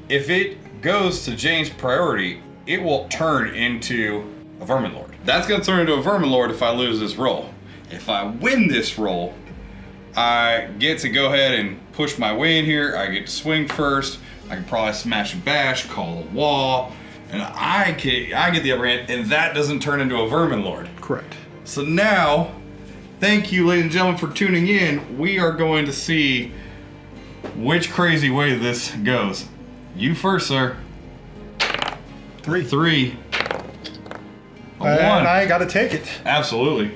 Speaker 1: if it goes to James' priority, it will turn into a Vermin Lord. That's gonna turn into a Vermin Lord if I lose this roll. If I win this roll, I get to go ahead and push my way in here. I get to swing first. I can probably smash and bash, call a wall, and I get the upper hand, and that doesn't turn into a Vermin Lord.
Speaker 2: Correct.
Speaker 1: So now, thank you, ladies and gentlemen, for tuning in. We are going to see which crazy way this goes. You first, sir.
Speaker 2: 3.
Speaker 1: 3. A 1.
Speaker 2: And I got to take it.
Speaker 1: Absolutely.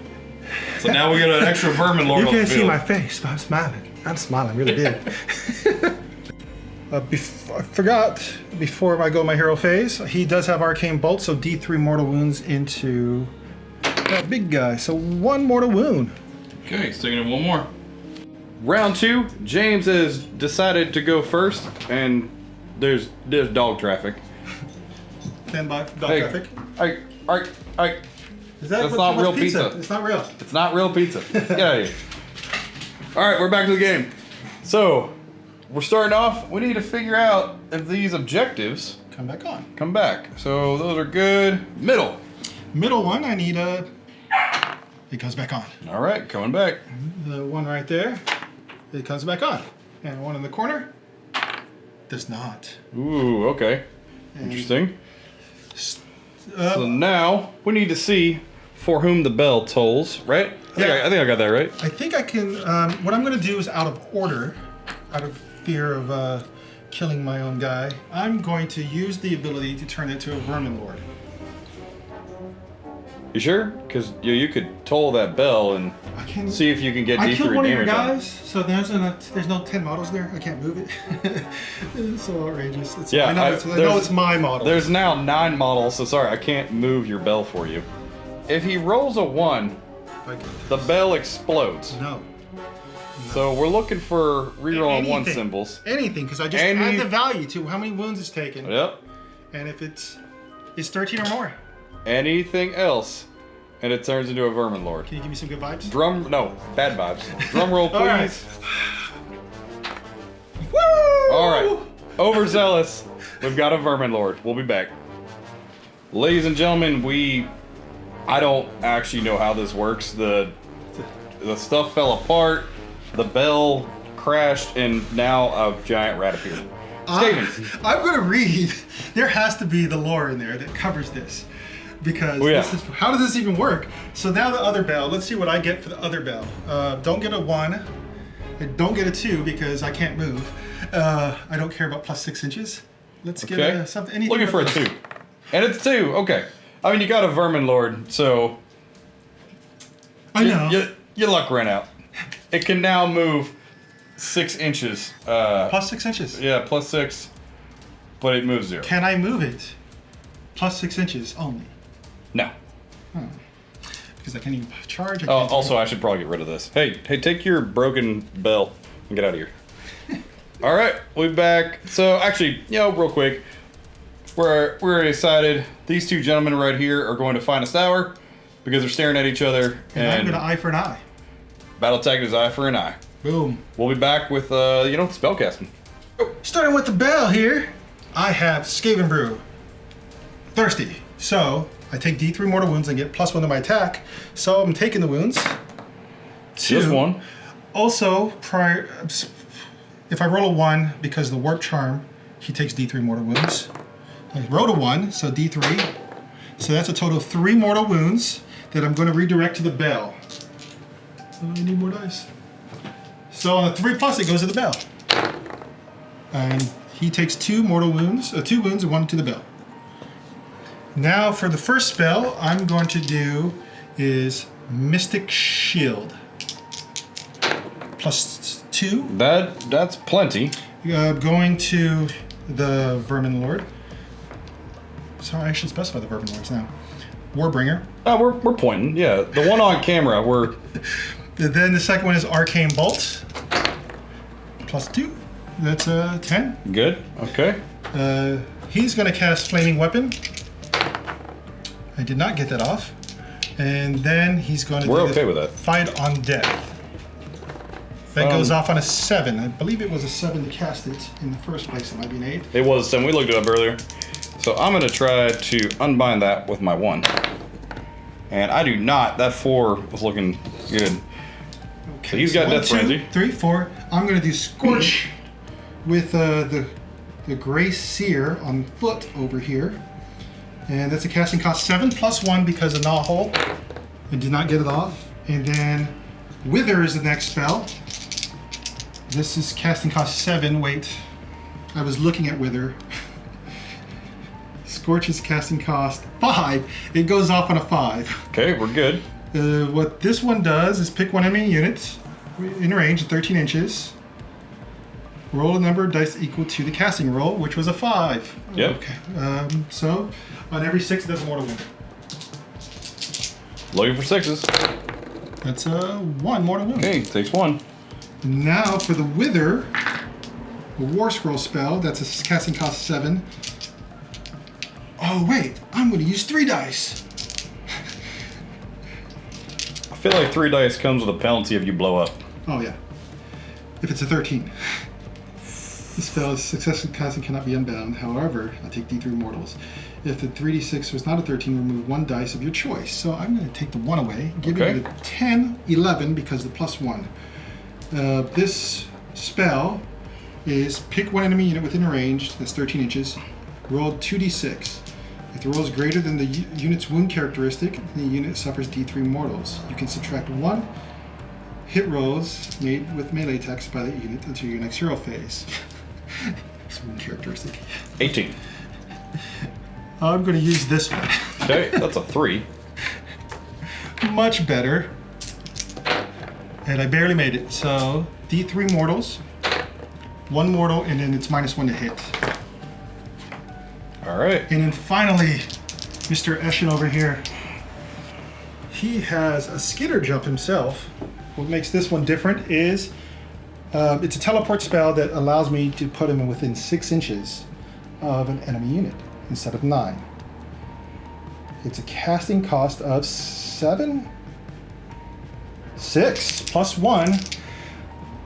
Speaker 1: So now we got an extra Vermin Lord
Speaker 2: You
Speaker 1: on the
Speaker 2: can't see
Speaker 1: field.
Speaker 2: my face, but I'm smiling. I'm smiling really big. I forgot, before I go my hero phase, he does have Arcane Bolt, so D3 mortal wounds into that big guy. So 1 mortal wound.
Speaker 1: Okay, sticking in 1 more. Round 2, James has decided to go first, and there's dog traffic.
Speaker 2: Stand by, dog
Speaker 1: Hey,
Speaker 2: traffic.
Speaker 1: Hey. That's not real pizza.
Speaker 2: It's not real.
Speaker 1: It's not real pizza. Get out of here. All right, we're back to the game. So, we're starting off. We need to figure out if these objectives
Speaker 2: Come back on.
Speaker 1: come back. So, those are good. Middle.
Speaker 2: Middle one, I need a... It comes back on.
Speaker 1: All right, coming back.
Speaker 2: The one right there, it comes back on. And one in the corner does not.
Speaker 1: Ooh, okay. Interesting.
Speaker 2: Uh,
Speaker 1: So now, we need to see for whom the bell tolls, right? I think I got that right.
Speaker 2: I think I can, what I'm going to do is out of order, out of fear of killing my own guy, I'm going to use the ability to turn it to a Vermin Lord.
Speaker 1: You sure? Because you could toll that bell and
Speaker 2: I can
Speaker 1: see if you can get
Speaker 2: I
Speaker 1: D3
Speaker 2: killed one of your
Speaker 1: damage on it.
Speaker 2: guys, so there's no 10 models there. I can't move it. It's so outrageous.
Speaker 1: Yeah,
Speaker 2: I know it's my model.
Speaker 1: There's now 9 models, so sorry, I can't move your bell for you. If he rolls a 1, the bell explodes.
Speaker 2: No.
Speaker 1: So we're looking for reroll 1
Speaker 2: Anything.
Speaker 1: symbols.
Speaker 2: Anything, because I just add the value to how many wounds it's taken.
Speaker 1: Yep.
Speaker 2: And if it's 13 or more.
Speaker 1: Anything else, and it turns into a Vermin Lord.
Speaker 2: Can you give me some good vibes?
Speaker 1: No, bad vibes. Drum roll, please.
Speaker 2: All right. Woo!
Speaker 1: All right. Overzealous. We've got a Vermin Lord. We'll be back. Ladies and gentlemen, I don't actually know how this works. The stuff fell apart, the bell crashed, and now a giant rat appeared. Skaven.
Speaker 2: I'm going to read. There has to be the lore in there that covers this. Because how does this even work? So now the other bell, let's see what I get for the other bell. Don't get a 1. Don't get a 2 because I can't move. I don't care about plus 6 inches. Let's get something. Anything.
Speaker 1: Looking for a 2. And it's 2. Okay. I mean, you got a Vermin Lord, so
Speaker 2: I know.
Speaker 1: Your luck ran out. It can now move 6 inches.
Speaker 2: Plus 6 inches.
Speaker 1: Yeah, plus 6, but it moves 0.
Speaker 2: Can I move it? Plus 6 inches only.
Speaker 1: No.
Speaker 2: Because I can't even charge.
Speaker 1: Also, I should probably get rid of this. Hey, take your broken bell and get out of here. All right, we'll be back. So, actually, real quick, we're excited. These 2 gentlemen right here are going to find a tower because they're staring at each other.
Speaker 2: And I'm going to eye for an eye.
Speaker 1: Battle tag is eye for an eye.
Speaker 2: Boom.
Speaker 1: We'll be back with, spellcasting.
Speaker 2: Starting with the bell here, I have Skaven Brew. Thirsty. So, I take D3 mortal wounds and get +1 to my attack. So, I'm taking the wounds. 2.
Speaker 1: Just 1.
Speaker 2: Also, if I roll a 1, because the Warp Charm, he takes D3 mortal wounds. I rolled a 1, so D3. So that's a total of 3 mortal wounds that I'm going to redirect to the bell. I need more dice. So on the 3+, it goes to the bell. And he takes 2 mortal wounds, 2 wounds and 1 to the bell. Now for the first spell, I'm going to do is Mystic Shield. +2.
Speaker 1: That's plenty.
Speaker 2: Going to the Vermin Lord. Sorry, I should specify the Vermin Lords now. Warbringer.
Speaker 1: We're pointing. Yeah, the one on camera.
Speaker 2: Then the second one is Arcane Bolt. +2. That's 10.
Speaker 1: Good. Okay.
Speaker 2: He's going to cast Flaming Weapon. I did not get that off. And then he's going to
Speaker 1: We're okay with that.
Speaker 2: Fight on Death. That goes off on a 7. I believe it was a 7 to cast it in the first place. It might be an 8.
Speaker 1: It was 7. We looked it up earlier. So I'm going to try to unbind that with my 1. And I do not. That 4 was looking good.
Speaker 2: Okay,
Speaker 1: So he's got Death Frenzy.
Speaker 2: 1, 2, 3, 4. I'm going to do Scorch with the Gray Seer on foot over here. And that's a casting cost 7 +1 because of Gnaw Hole. I did not get it off. And then Wither is the next spell. This is casting cost 7. Wait, I was looking at Wither. Scorch is casting cost 5. It goes off on a 5.
Speaker 1: Okay, we're good.
Speaker 2: What this one does is pick one enemy unit in range at 13 inches. Roll a number of dice equal to the casting roll, which was a 5.
Speaker 1: Yep.
Speaker 2: Okay. So on every 6, it does a mortal wound.
Speaker 1: Looking for 6s.
Speaker 2: That's 1 mortal wound.
Speaker 1: Okay, takes 1.
Speaker 2: Now for the Wither, a War Scroll spell. That's a casting cost 7. Oh wait, I'm going to use 3 dice.
Speaker 1: feel like 3 dice comes with a penalty if you blow up.
Speaker 2: Oh yeah. If it's a 13. The spell is successfully cast and cannot be unbound. However, I take D3 mortals. If the 3d6 was not a 13, remove 1 dice of your choice. So I'm going to take the 1 away, give it a 10, 11 because of the +1. This spell is pick one enemy unit within range, that's 13 inches, roll 2d6. If the roll is greater than the unit's wound characteristic, the unit suffers D3 mortals. You can subtract 1 hit rolls made with melee attacks by the unit until your next hero phase. It's wound characteristic.
Speaker 1: 18.
Speaker 2: I'm going to use this one.
Speaker 1: Okay, that's a 3.
Speaker 2: Much better. And I barely made it. So D3 mortals, 1 mortal, and then it's -1 to hit.
Speaker 1: All right.
Speaker 2: And then finally, Mr. Eshin over here, he has a skitter jump himself. What makes this one different is it's a teleport spell that allows me to put him within 6 inches of an enemy unit instead of 9. It's a casting cost of 7? 6 plus 1.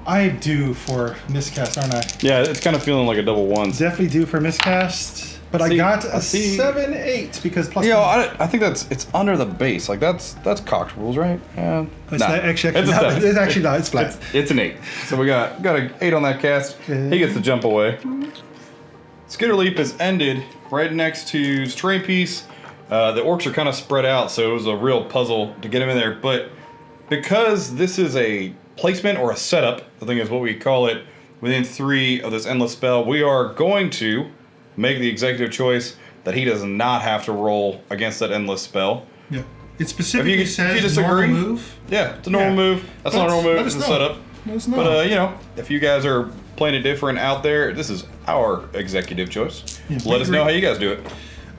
Speaker 2: I do for miscast, aren't I?
Speaker 1: Yeah, it's kind of feeling like a double one.
Speaker 2: Definitely do for miscast. But I got a 7/8 because plus.
Speaker 1: You know, I think it's under the base. Like that's Cox rules, right? Yeah.
Speaker 2: It's not actually not. It's flat.
Speaker 1: It's an 8. So we got an 8 on that cast. He gets to jump away. Skitter Leap is ended right next to Terrain Piece. The orcs are kind of spread out, so it was a real puzzle to get him in there. But because this is a placement or a setup, I think is what we call it, within 3 of this endless spell, we are going to make the executive choice that he does not have to roll against that endless spell.
Speaker 2: Yeah. It specifically says
Speaker 1: if you disagree,
Speaker 2: normal move.
Speaker 1: Yeah, it's a normal move. That's not a normal move, it's a setup. But, you know, if you guys are playing it different out there, this is our executive choice. Yeah, let us know how you guys do it.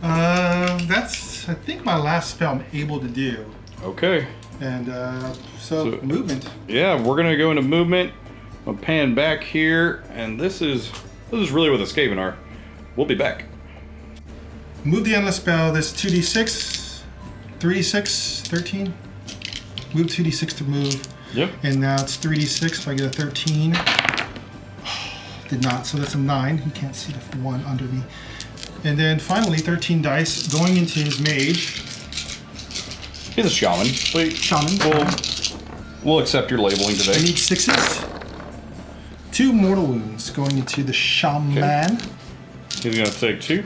Speaker 2: That's, I think, my last spell I'm able to do.
Speaker 1: Okay.
Speaker 2: And, so movement.
Speaker 1: Yeah, we're going to go into movement. I'll pan back here, and this is really what the Skaven are. We'll be back.
Speaker 2: Move the endless spell. This 2d6, 3d6, 13. Move 2d6 to move.
Speaker 1: Yep.
Speaker 2: And now it's 3d6. If I get a 13, did not. So that's a 9. You can't see the 1 under me. And then finally, 13 dice going into his mage.
Speaker 1: He's a shaman.
Speaker 2: Shaman.
Speaker 1: We'll accept your labeling today.
Speaker 2: I need 6s. 2 mortal wounds going into the shaman.
Speaker 1: Okay. He's going to take 2.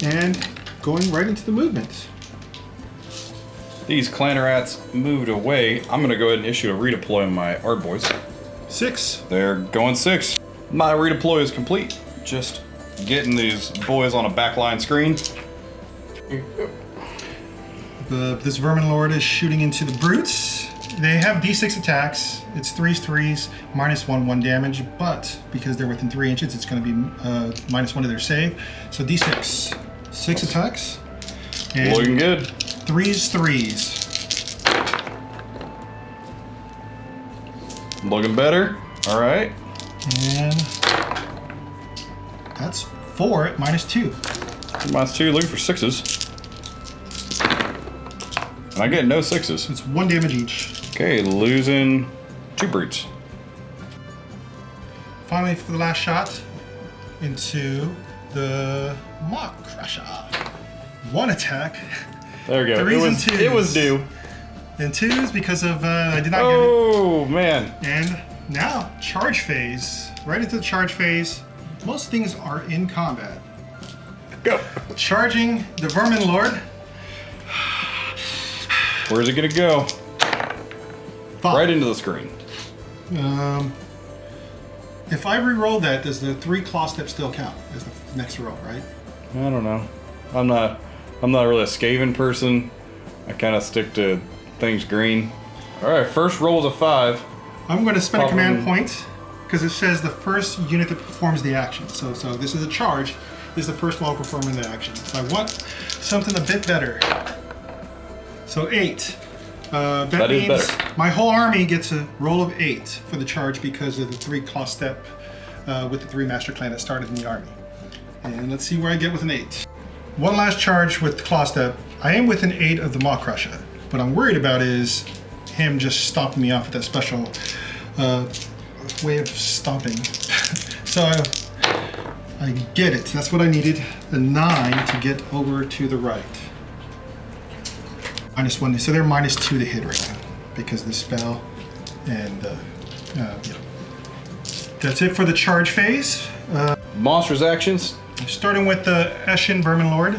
Speaker 2: And going right into the movement.
Speaker 1: These clannerats moved away. I'm going to go ahead and issue a redeploy on my art boys.
Speaker 2: 6.
Speaker 1: They're going 6. My redeploy is complete. Just getting these boys on a backline screen.
Speaker 2: This Vermin Lord is shooting into the brutes. They have d6 attacks. It's 3s, -1 damage, but because they're within 3 inches, it's going to be -1 to their save. So d6, 6 attacks. And
Speaker 1: looking good.
Speaker 2: 3s.
Speaker 1: Looking better. All right.
Speaker 2: And that's 4 at -2.
Speaker 1: -2, looking for 6s. And I get no 6s.
Speaker 2: It's 1 damage each.
Speaker 1: Okay, losing 2 brutes.
Speaker 2: Finally, for the last shot, into the Mock Crusher. 1 attack.
Speaker 1: There we go.
Speaker 2: 3s and 2s.
Speaker 1: It was due.
Speaker 2: And 2s because of I did not get it.
Speaker 1: Oh, man.
Speaker 2: And now, charge phase. Right into the charge phase. Most things are in combat.
Speaker 1: Go.
Speaker 2: Charging the Vermin Lord.
Speaker 1: Where's it gonna go?
Speaker 2: 5.
Speaker 1: Right into the screen.
Speaker 2: If I re-roll that, does the 3 claw step still count as the next roll, right?
Speaker 1: I don't know. I'm not really a Skaven person. I kind of stick to things green. All right, first roll is a 5.
Speaker 2: I'm going to spend a command point because it says the first unit that performs the action. So this is a charge. This is the first while performing the action. So I want something a bit better. So 8. That means
Speaker 1: is better.
Speaker 2: My whole army gets a roll of 8 for the charge because of the 3 claw step with the 3 master clan that started in the army. And let's see where I get with an 8. One last charge with the claw step. I am within 8 of the Maw Crusher, What I'm worried about is him just stomping me off with that special way of stomping. So I get it. That's what I needed. The 9 to get over to the right. -1. So they're -2 to hit right now because of the spell. And yeah. That's it for the charge phase.
Speaker 1: Monsters actions.
Speaker 2: Starting with the Eshin Vermin Lord.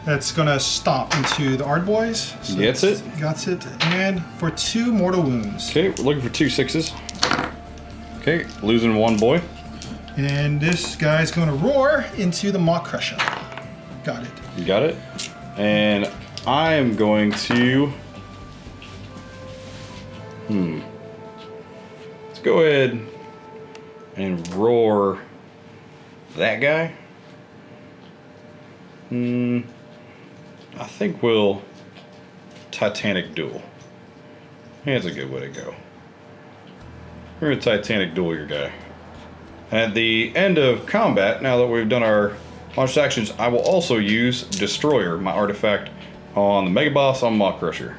Speaker 2: That's gonna stomp into the Ardboys. So
Speaker 1: Gets it.
Speaker 2: Got it. And for 2 mortal wounds.
Speaker 1: Okay, we're looking for 2 6s. Okay, losing 1 boy.
Speaker 2: And this guy's gonna roar into the Maw Crusher. Got it.
Speaker 1: You got it. And I am going to... Let's go ahead and roar that guy. I think we'll Titanic Duel. That's a good way to go. We're gonna Titanic Duel your guy. At the end of combat, now that we've done our monster actions, I will also use Destroyer, my artifact, on the Mega Boss on Maw Crusher.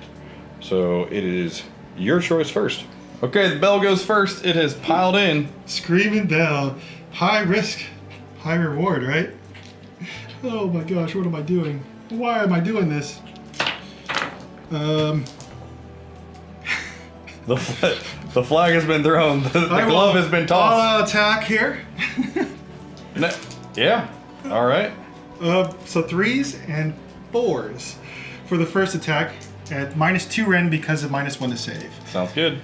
Speaker 1: So it is your choice first. Okay, the bell goes first. It has piled in.
Speaker 2: Screaming Bell. High risk, high reward, right? Oh my gosh, what am I doing? Why am I doing this?
Speaker 1: The flag has been thrown. The glove has been tossed.
Speaker 2: I'll attack here.
Speaker 1: Yeah. All right.
Speaker 2: So 3s and 4s for the first attack at -2 Ren because of -1 to save.
Speaker 1: Sounds good.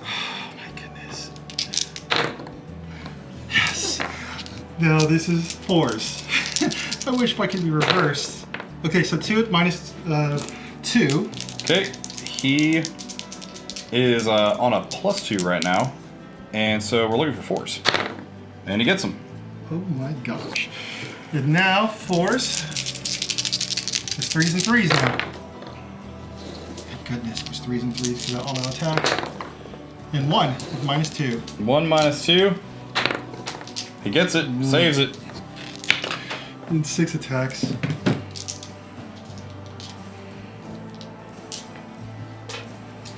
Speaker 2: Oh my goodness. Yes. No, this is 4s. I wish I could be reversed. Okay, so 2 at -2.
Speaker 1: Okay. He is on a +2 right now, and so we're looking for 4s, and he gets them.
Speaker 2: Oh my gosh. And now 4s. It's 3s and 3s now. Thank goodness, it was 3s and 3s because all out attack. And 1 at -2.
Speaker 1: 1 -2. He gets it, saves it.
Speaker 2: And 6 attacks.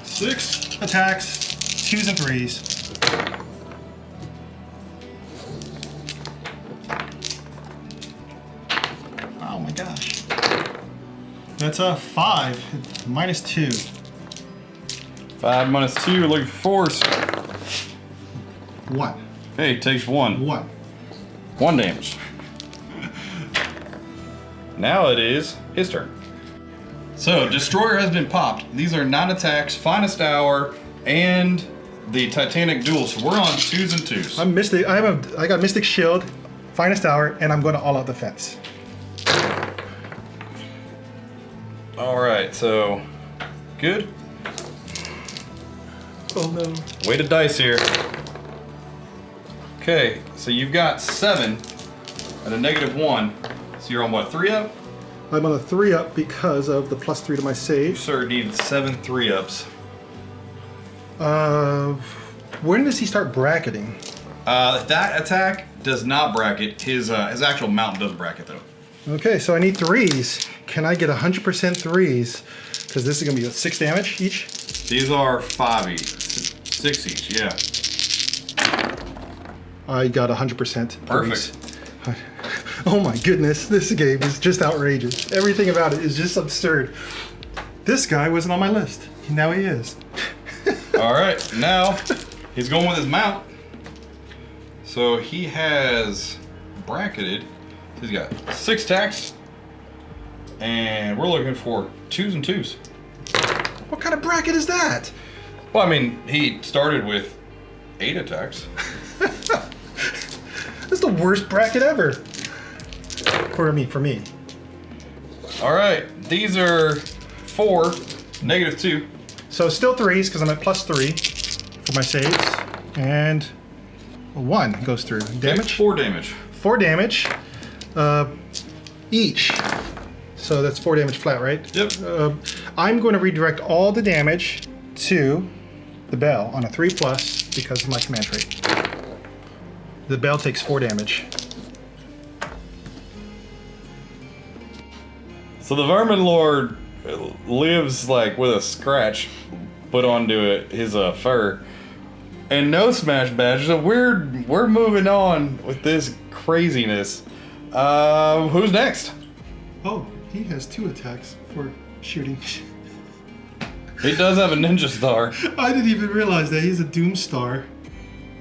Speaker 2: Six attacks, 2s and 3s. Oh my gosh. That's a 5, -2.
Speaker 1: 5 -2, we're looking for 4s.
Speaker 2: 1.
Speaker 1: Okay, he takes 1.
Speaker 2: 1.
Speaker 1: 1 damage. Now it is his turn. So, Destroyer has been popped. These are 9 attacks, Finest Hour, and the Titanic Duel. So we're on 2s and 2s.
Speaker 2: I'm Mystic. I got Mystic Shield, Finest Hour, and I'm going to all out defense.
Speaker 1: All right, so good.
Speaker 2: Oh no.
Speaker 1: Weighted dice here. Okay, so you've got 7 at a -1. So you're on what, 3 up?
Speaker 2: I'm on a 3 up because of the +3 to my
Speaker 1: You,
Speaker 2: save.
Speaker 1: sir, need 7 3-ups.
Speaker 2: When does he start bracketing?
Speaker 1: That attack does not bracket. His actual mount does bracket though.
Speaker 2: Okay, so I need 3s. Can I get 100% 3s? Because this is going to be 6 damage each.
Speaker 1: These are 5 each, 6 each, yeah.
Speaker 2: I got 100%.
Speaker 1: Perfect.
Speaker 2: Oh my goodness, this game is just outrageous. Everything about it is just absurd. This guy wasn't on my list. Now he is.
Speaker 1: All right, now he's going with his mount. So he has bracketed. He's got 6 attacks, and we're looking for 2s and 2s.
Speaker 2: What kind of bracket is that?
Speaker 1: Well, I mean, he started with 8 attacks.
Speaker 2: This is the worst bracket ever. For me.
Speaker 1: All right, these are 4, -2.
Speaker 2: So still 3s because I'm at +3 for my saves. And 1 goes through. Damage?
Speaker 1: 4 damage.
Speaker 2: 4 damage each. So that's 4 damage flat, right?
Speaker 1: Yep.
Speaker 2: I'm going to redirect all the damage to the bell on a 3+ because of my command trait. The bell takes 4 damage.
Speaker 1: So the Vermin Lord lives like with a scratch put onto it, his fur, and no smash badge. So we're moving on with this craziness. Who's next?
Speaker 2: Oh, he has 2 attacks for shooting.
Speaker 1: He does have a ninja star.
Speaker 2: I didn't even realize that he's a Doom Star.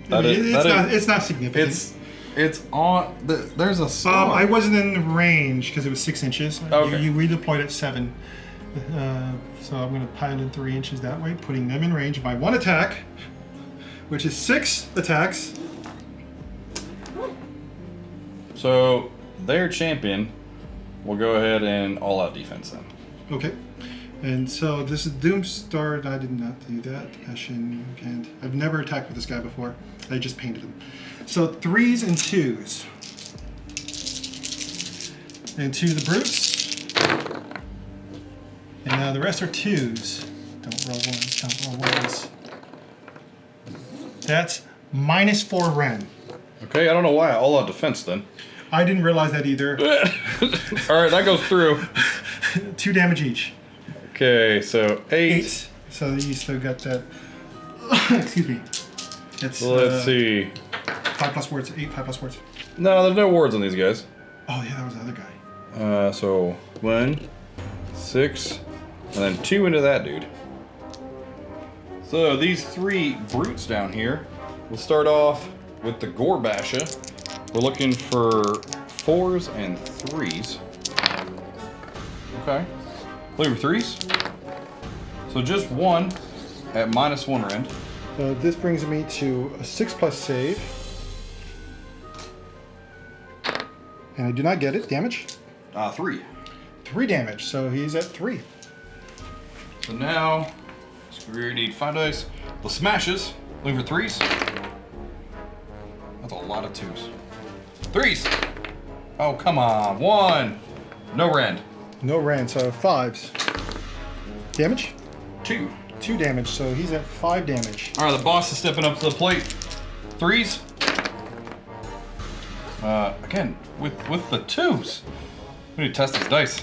Speaker 2: It's not significant.
Speaker 1: It's on. There's a star.
Speaker 2: I wasn't in range because it was 6 inches.
Speaker 1: Okay.
Speaker 2: You redeployed at 7. So I'm going to pile in 3 inches that way, putting them in range by 1 attack, which is 6 attacks.
Speaker 1: So their champion will go ahead and all out defense then.
Speaker 2: Okay. And so this is Doom Star. I did not do that. Passion, and I've never attacked with this guy before. I just painted him. So 3s and 2s. And 2 the brutes. And now the rest are 2s. Don't roll 1s, don't roll 1s. That's -4 Ren.
Speaker 1: Okay, I don't know why I all out defense then.
Speaker 2: I didn't realize that either.
Speaker 1: All right, that goes through.
Speaker 2: 2 damage each.
Speaker 1: Okay, so 8.
Speaker 2: So you still got that. Excuse me. It's,
Speaker 1: So let's see.
Speaker 2: 5+ words. 8, 5+ words.
Speaker 1: No, there's no words on these guys.
Speaker 2: Oh yeah, that was the other guy.
Speaker 1: So 1, 6, and then 2 into that dude. So these 3 brutes down here, we'll start off with the Gorbasha. We're looking for 4s and 3s. Okay. Looking for 3s. So just 1 at -1 rend.
Speaker 2: This brings me to a 6+ save. And I do not get it. Damage?
Speaker 1: 3.
Speaker 2: 3 damage, so he's at 3.
Speaker 1: So now, we need 5 dice. The smashes. Looking for 3s. That's a lot of 2s. 3s! Oh, come on. 1. No rend.
Speaker 2: No rend, so 5s. Damage?
Speaker 1: 2.
Speaker 2: 2 damage, so he's at 5 damage.
Speaker 1: All right, the boss is stepping up to the plate. 3s. Again, with the 2s. We need to test these dice.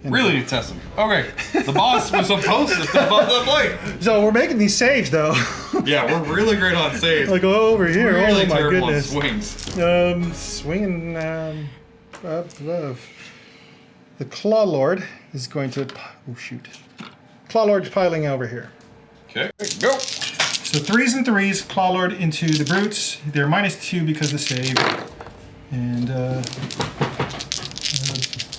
Speaker 1: Really need to test them. Okay, the boss was supposed to step up to the plate.
Speaker 2: So we're making these saves, though.
Speaker 1: Yeah, we're really great on saves.
Speaker 2: Like over here,
Speaker 1: really
Speaker 2: oh my
Speaker 1: terrible
Speaker 2: goodness.
Speaker 1: on swings.
Speaker 2: Swinging up above. The Claw Lord is going to. Oh shoot! Claw Lord's piling over here.
Speaker 1: Okay, go.
Speaker 2: So 3s and 3s, Claw Lord into the brutes. They're -2 because of the save. And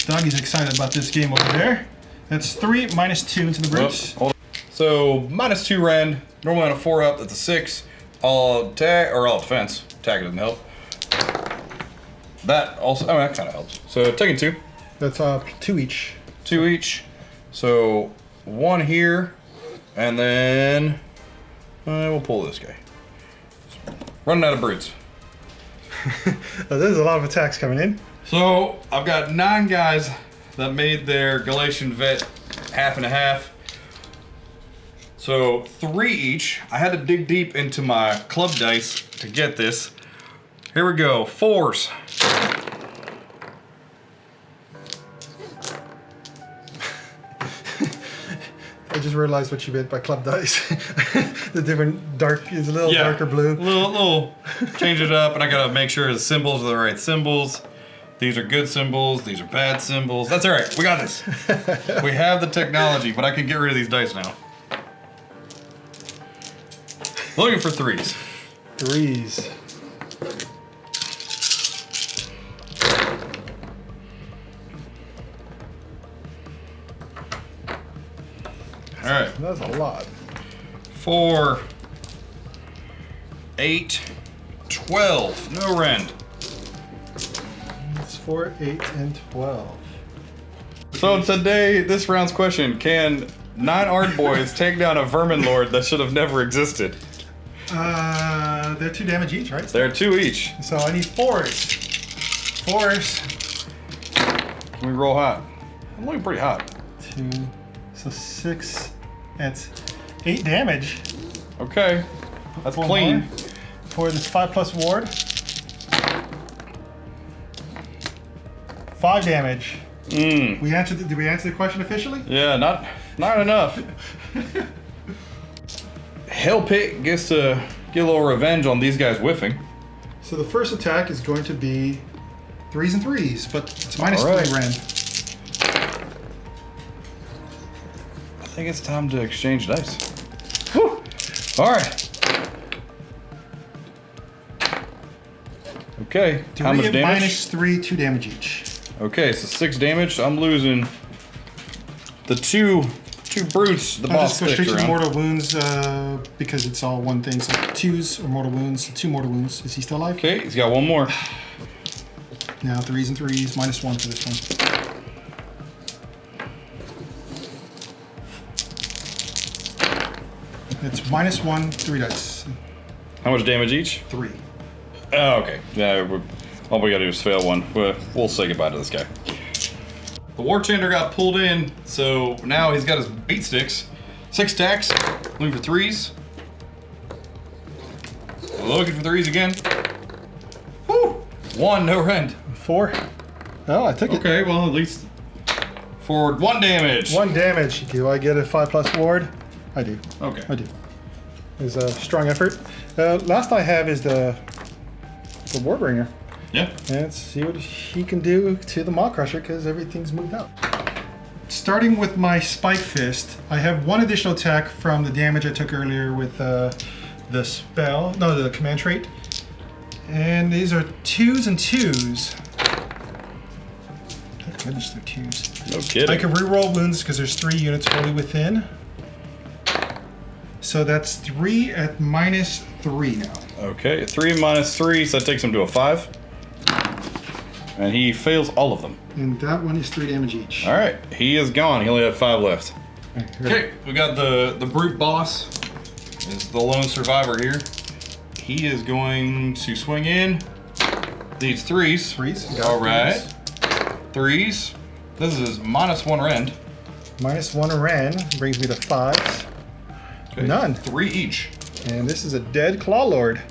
Speaker 2: Doggy's excited about this game over there. That's 3 -2 into the brutes.
Speaker 1: Hold on. So -2 rend. Normally on a 4-up, that's a 6. All attack or all defense. Attack doesn't help. That also. Oh, that kind of helps. So taking 2.
Speaker 2: That's 2 each.
Speaker 1: 2 each. So 1 here, and then we'll pull this guy. Running out of brutes.
Speaker 2: There's a lot of attacks coming in.
Speaker 1: So I've got 9 guys that made their Galatian vet 50/50. So 3 each. I had to dig deep into my club dice to get this. Here we go. 4s.
Speaker 2: I just realized what you meant by club dice. The different dark is a little darker blue.
Speaker 1: Little change it up, and I gotta make sure the symbols are the right symbols. These are good symbols, these are bad symbols. That's all right, we got this. We have the technology, but I can get rid of these dice now. Looking for 3s.
Speaker 2: 3s.
Speaker 1: All right.
Speaker 2: That's a lot.
Speaker 1: 4, 8, 12. No rend.
Speaker 2: It's 4, 8, and 12.
Speaker 1: So today, this round's question: can 9 Ard Boys take down a Vermin Lord that should have never existed?
Speaker 2: They're 2 damage each, right?
Speaker 1: They're 2 each.
Speaker 2: So I need 4s. 4s.
Speaker 1: Can we roll hot? I'm looking pretty hot.
Speaker 2: 2. So 6. That's 8 damage.
Speaker 1: Okay. That's
Speaker 2: 4
Speaker 1: clean.
Speaker 2: more. For this 5+ ward. 5 damage. We answered. Did we answer the question officially?
Speaker 1: Yeah, not enough. Hellpit gets to get a little revenge on these guys whiffing.
Speaker 2: So the first attack is going to be 3s and 3s, but it's minus
Speaker 1: All right.
Speaker 2: 3 Ren.
Speaker 1: I think it's time to exchange dice. Whew. All right. Okay. How much damage?
Speaker 2: Minus 3, 2 damage each.
Speaker 1: Okay, so 6 damage. I'm losing the two brutes. The
Speaker 2: I'll
Speaker 1: boss
Speaker 2: just go
Speaker 1: sticks
Speaker 2: straight to the
Speaker 1: around.
Speaker 2: mortal wounds because it's all one thing. So 2s are mortal wounds. 2 mortal wounds. Is he still alive?
Speaker 1: Okay, he's got one more.
Speaker 2: Now 3s and 3s, minus 1 for this one. It's minus 1, 3 dice.
Speaker 1: How much damage each?
Speaker 2: 3.
Speaker 1: Oh, okay. Yeah, all we gotta do is fail one. We'll say goodbye to this guy. The War Chanter got pulled in, so now he's got his beat sticks. 6 stacks, looking for 3s. Looking for 3s again. Woo! 1, no rend.
Speaker 2: 4. Oh, I took it.
Speaker 1: Okay, well, at least forward 1 damage.
Speaker 2: 1 damage. Do I get a 5+ ward? I do.
Speaker 1: Okay.
Speaker 2: I do. It's a strong effort. Last I have is the Warbringer.
Speaker 1: Yeah.
Speaker 2: And let's see what he can do to the Maw Crusher because everything's moved out. Starting with my Spike Fist, I have 1 additional attack from the damage I took earlier with the command trait. And these are 2s and 2s. Thank goodness they're 2s.
Speaker 1: No kidding.
Speaker 2: I can reroll wounds because there's 3 units wholly within. So that's 3 at minus 3 now.
Speaker 1: Okay, 3 minus 3, so that takes him to a 5. And he fails all of them.
Speaker 2: And that one is 3 damage each.
Speaker 1: All right, he is gone. He only had 5 left.
Speaker 2: Alright, here.
Speaker 1: Okay, we got the brute boss. Is the lone survivor here. He is going to swing in. Needs 3s.
Speaker 2: 3s. Got
Speaker 1: All right.
Speaker 2: 3s.
Speaker 1: 3s. This is minus 1 rend.
Speaker 2: Minus 1 Ren brings me to 5s.
Speaker 1: Okay,
Speaker 2: None.
Speaker 1: 3 each.
Speaker 2: And this is a dead Claw Lord.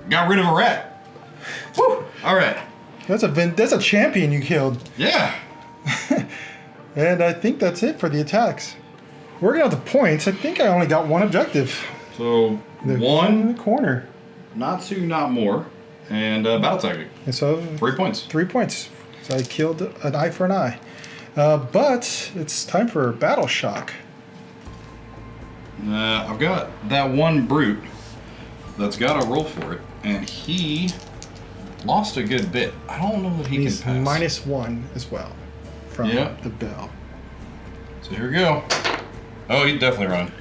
Speaker 1: Got rid of a rat. Woo! All right.
Speaker 2: That's a champion you killed.
Speaker 1: Yeah.
Speaker 2: And I think that's it for the attacks. Working out the points, I think I only got 1 objective.
Speaker 1: So
Speaker 2: The
Speaker 1: 1,
Speaker 2: in the corner.
Speaker 1: not 2, not more, and battle tactic.
Speaker 2: And so
Speaker 1: 3 points.
Speaker 2: 3 points. So I killed an eye for an eye. But it's time for Battle Shock.
Speaker 1: I've got that 1 brute that's got a roll for it, and he lost a good bit. I don't know that he
Speaker 2: He's
Speaker 1: can pass.
Speaker 2: minus 1 as well from
Speaker 1: Yeah.
Speaker 2: the bell.
Speaker 1: So here we go. Oh, he's definitely running.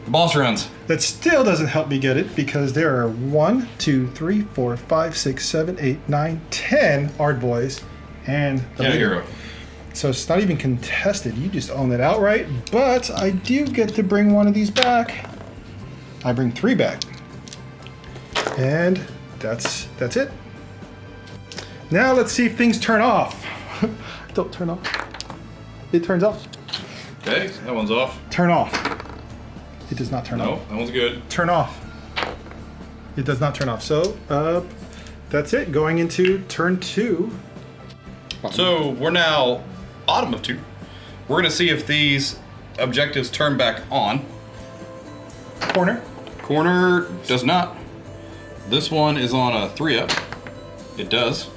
Speaker 1: The boss runs.
Speaker 2: That still doesn't help me get it because there are 1, 2, 3, 4, 5, 6, 7, 8, 9, 10 Ard boys and the
Speaker 1: Yeah,
Speaker 2: leader.
Speaker 1: hero.
Speaker 2: So it's not even contested. You just own it outright. But I do get to bring 1 of these back. I bring 3 back. And that's it. Now let's see if things turn off. Don't turn off. It turns off.
Speaker 1: Okay, that one's off.
Speaker 2: Turn off. It does not turn
Speaker 1: No,
Speaker 2: off.
Speaker 1: that one's good.
Speaker 2: Turn off. It does not turn off. So that's it. Going into turn 2.
Speaker 1: So we're now bottom of 2. We're gonna see if these objectives turn back on.
Speaker 2: Corner.
Speaker 1: Corner does not. This one is on a 3-up. It does.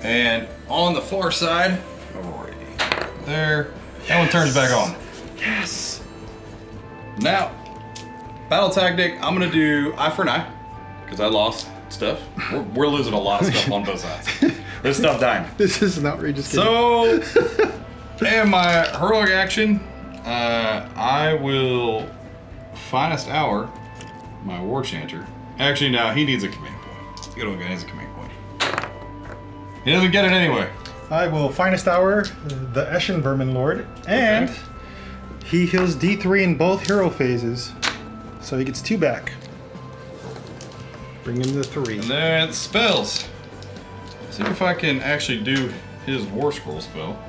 Speaker 1: And on the far side, right there, that one turns back on.
Speaker 2: Yes.
Speaker 1: Now, battle tactic, I'm gonna do eye for an eye, because I lost stuff. We're losing a lot of stuff on both sides. There's stuff dying.
Speaker 2: This is an outrageous game.
Speaker 1: So, and my heroic action, I will finest hour my war chanter. Actually, no, he needs a command point. Good old guy needs a command point. He doesn't get it anyway.
Speaker 2: I will finest hour the Eshin Vermin Lord, and
Speaker 1: Okay.
Speaker 2: he heals D3 in both hero phases, so he gets 2 back. Bring him to 3.
Speaker 1: And then spells. See if I can actually do his War Scroll spell.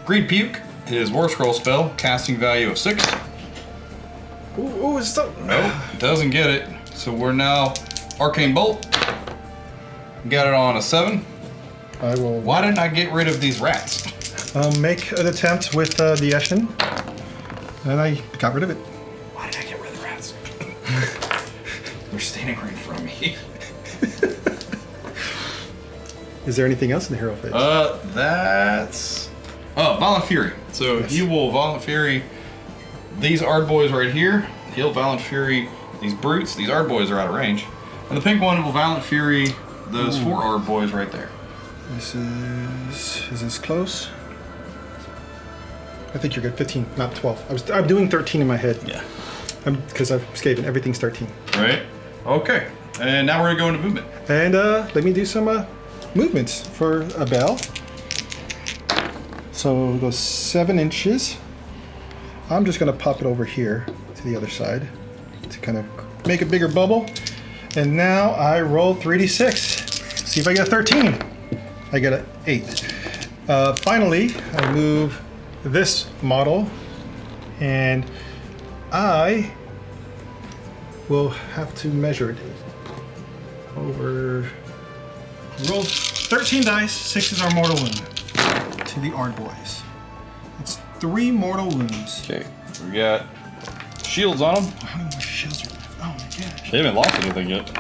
Speaker 1: Greed Puke, his War Scroll spell, casting value of 6.
Speaker 2: Ooh, it's so.
Speaker 1: Nope, doesn't get it. So we're now Arcane Bolt. Got it on a 7.
Speaker 2: I will
Speaker 3: Why didn't I get rid of these rats?
Speaker 2: make an attempt with the Eshin. And I got rid of it.
Speaker 3: Why did I get rid of the rats? They're standing right in front of me.
Speaker 2: Is there anything else in the hero phase?
Speaker 3: That's... Oh, Violent Fury. So
Speaker 2: Yes.
Speaker 3: he will Violent Fury these Ard Boys right here. He'll Violent Fury these Brutes. These Ard Boys are out of range. And the pink one will Violent Fury those 4 Ard Boys right there.
Speaker 2: This is this close? I think you're good. 15, not 12. I'm doing 13 in my head.
Speaker 3: Yeah.
Speaker 2: Because I'm Skaven. Everything's 13.
Speaker 3: Right? Okay. And now we're going to go into movement.
Speaker 2: And let me do some movements for a bell. So we'll go 7 inches. I'm just going to pop it over here to the other side to kind of make a bigger bubble. And now I roll 3d6. See if I get a 13. I get an 8. Finally, I move this model, and I will have to measure it over. Roll 13 dice. 6 is our mortal wound to the Ard Boys. It's 3 mortal wounds.
Speaker 1: Okay, we got shields on them.
Speaker 2: How many more shields are left? Oh my gosh.
Speaker 1: They haven't lost anything yet.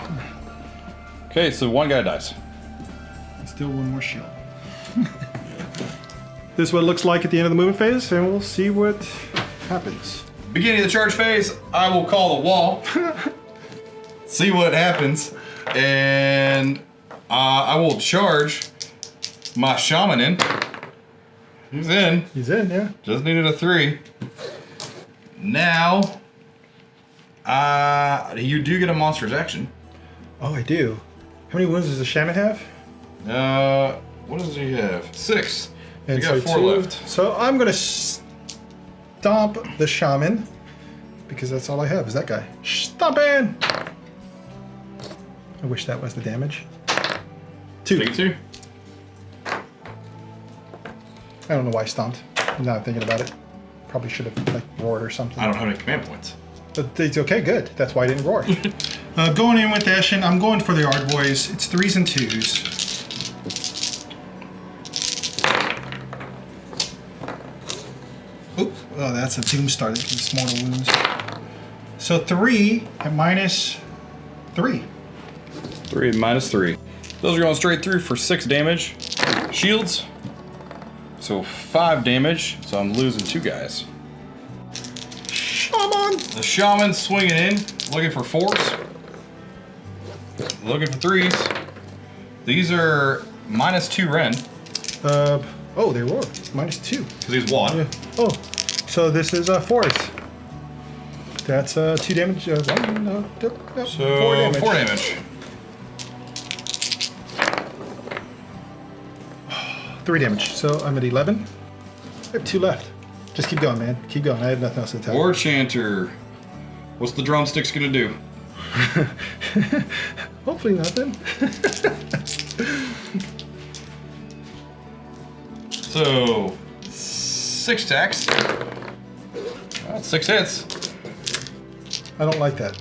Speaker 1: Okay, so 1 guy dies.
Speaker 2: Still 1 more shield. This is what it looks like at the end of the movement phase, and we'll see what happens.
Speaker 3: Beginning of the charge phase, I will call the wall. See what happens. And I will charge my shaman in. He's in.
Speaker 2: He's in, yeah.
Speaker 3: Just needed a 3. Now, you do get a monster's action.
Speaker 2: Oh, I do. How many wounds does the shaman have?
Speaker 3: What does he have? 6.
Speaker 2: And
Speaker 3: We got
Speaker 2: so
Speaker 3: 4
Speaker 2: 2.
Speaker 3: left.
Speaker 2: So I'm gonna stomp the shaman because that's all I have is that guy. Stomping. I wish that was the damage. 2.
Speaker 3: Take 2.
Speaker 2: I don't know why I stomped. Now I'm thinking about it. Probably should have like roared or something.
Speaker 3: I don't have any command points.
Speaker 2: But it's okay, good. That's why I didn't roar. Going in with Ashen, I'm going for the Ard Boys. It's 3s and 2s. Oop, oh, that's a Doom Star that gives mortal wounds. So 3 at minus 3.
Speaker 1: 3 minus 3. Those are going straight through for 6 damage. Shields. So 5 damage. So I'm losing 2 guys.
Speaker 2: Shaman!
Speaker 3: The shaman swinging in, looking for 4s. Looking for 3s. These are minus 2 Ren.
Speaker 2: Oh, they roar. Minus 2.
Speaker 3: Because he's wad.
Speaker 2: Yeah. Oh, so this is 4s. That's 2 damage. 1, no, no,
Speaker 3: So
Speaker 2: 4 damage.
Speaker 3: 4 damage.
Speaker 2: 3 damage. So I'm at 11. I have 2 left. Just keep going, man. Keep going. I have nothing else to tell.
Speaker 3: War Chanter. What's the drumsticks gonna do?
Speaker 2: Hopefully nothing.
Speaker 3: So 6 attacks. That's 6 hits.
Speaker 2: I don't like that.